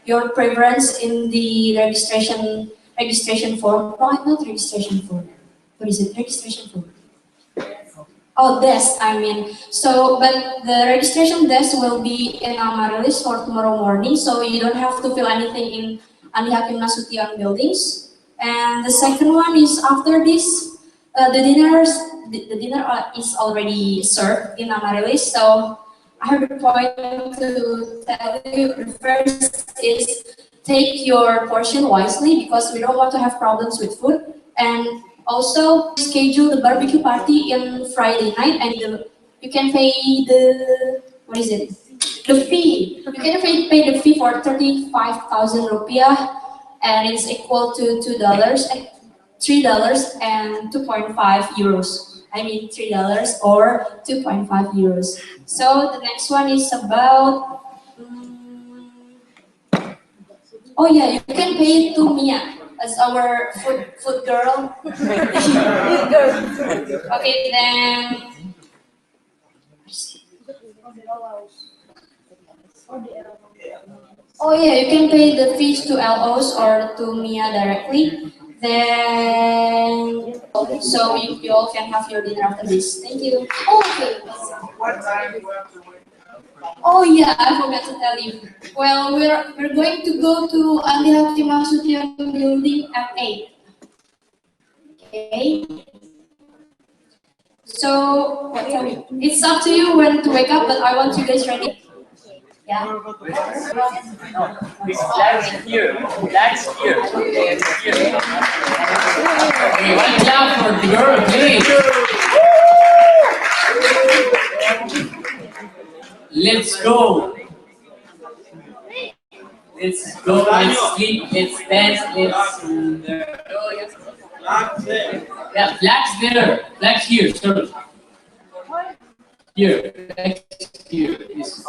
your preference in the registration form. No, not registration form. What is it? Registration form. Oh, desk, I mean. So, but the registration desk will be in Amaryllis for tomorrow morning, so you don't have to fill anything in Andi Hakim Nasution buildings. And the second one is after this, the dinner is already served in Amaryllis. So I have a point to tell you. The first is take your portion wisely, because we don't want to have problems with food. And also schedule the barbecue party in Friday night, and you can pay the, what is it? The fee. You can pay the fee for 35,000 rupiah, and it's equal to $3 and 2.5 euros. I mean $3 or 2.5 euros. So the next one is about, oh yeah, you can pay to Mia as our food girl. Okay, then. Oh yeah, you can pay the fees to LOs or to Mia directly. Then, so you all can have your dinner after this. Thank you. Okay. Oh yeah, I forgot to tell you. Well, we're going to go to Andi Hakim Nasution building at 8. Okay. So it's up to you when to wake up, but I want you guys ready. Yeah. Flags here. Flags here. Okay, one clap for the girl, please. Let's go. Let's go. Let's sleep. Let's dance. Let's. Yeah, flags there. Flags here. Sorry. Here. Flags here. Yes.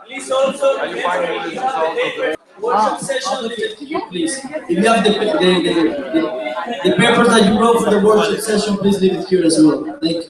Please also. workshop session, please. If you have the papers that you wrote for the workshop session, please leave it here as well. Thank you.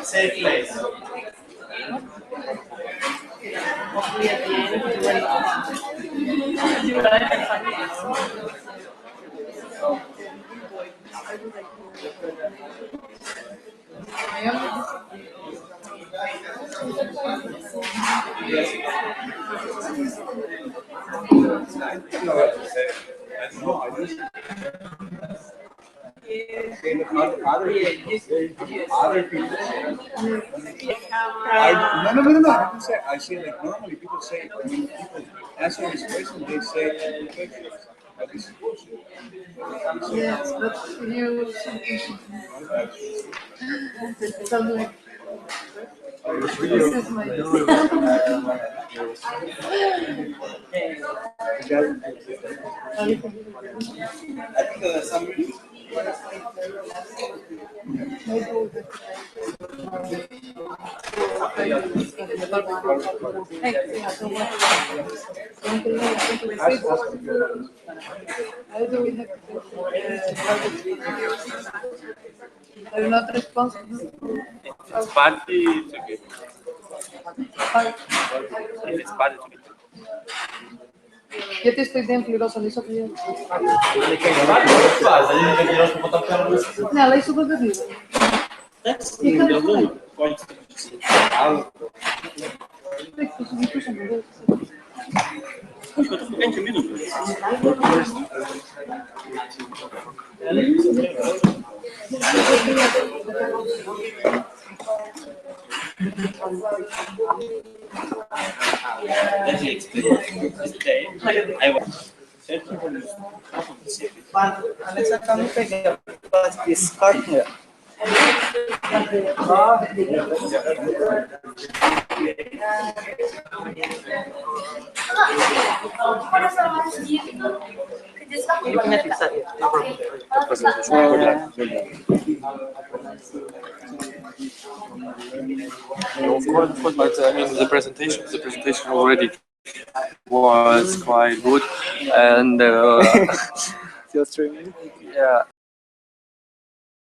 Safe place. No. I didn't say. I say like normally people say when people answer this question, they say perfection. But this is bullshit. Yes, but you sound like this is my I'm not responsible. It's party, it's okay. If it's party, it's okay. Я ти стои ден флиросен, не са флиросен. Не, ала и са благодарили. И къде са? Тъй си ги пишем, да Let me explain. This day, I was searching for this Pacific. Alexa, can you take this card here? You can fix that. No problem. Of course, but I mean the presentation already was quite good, and Still streaming? yeah,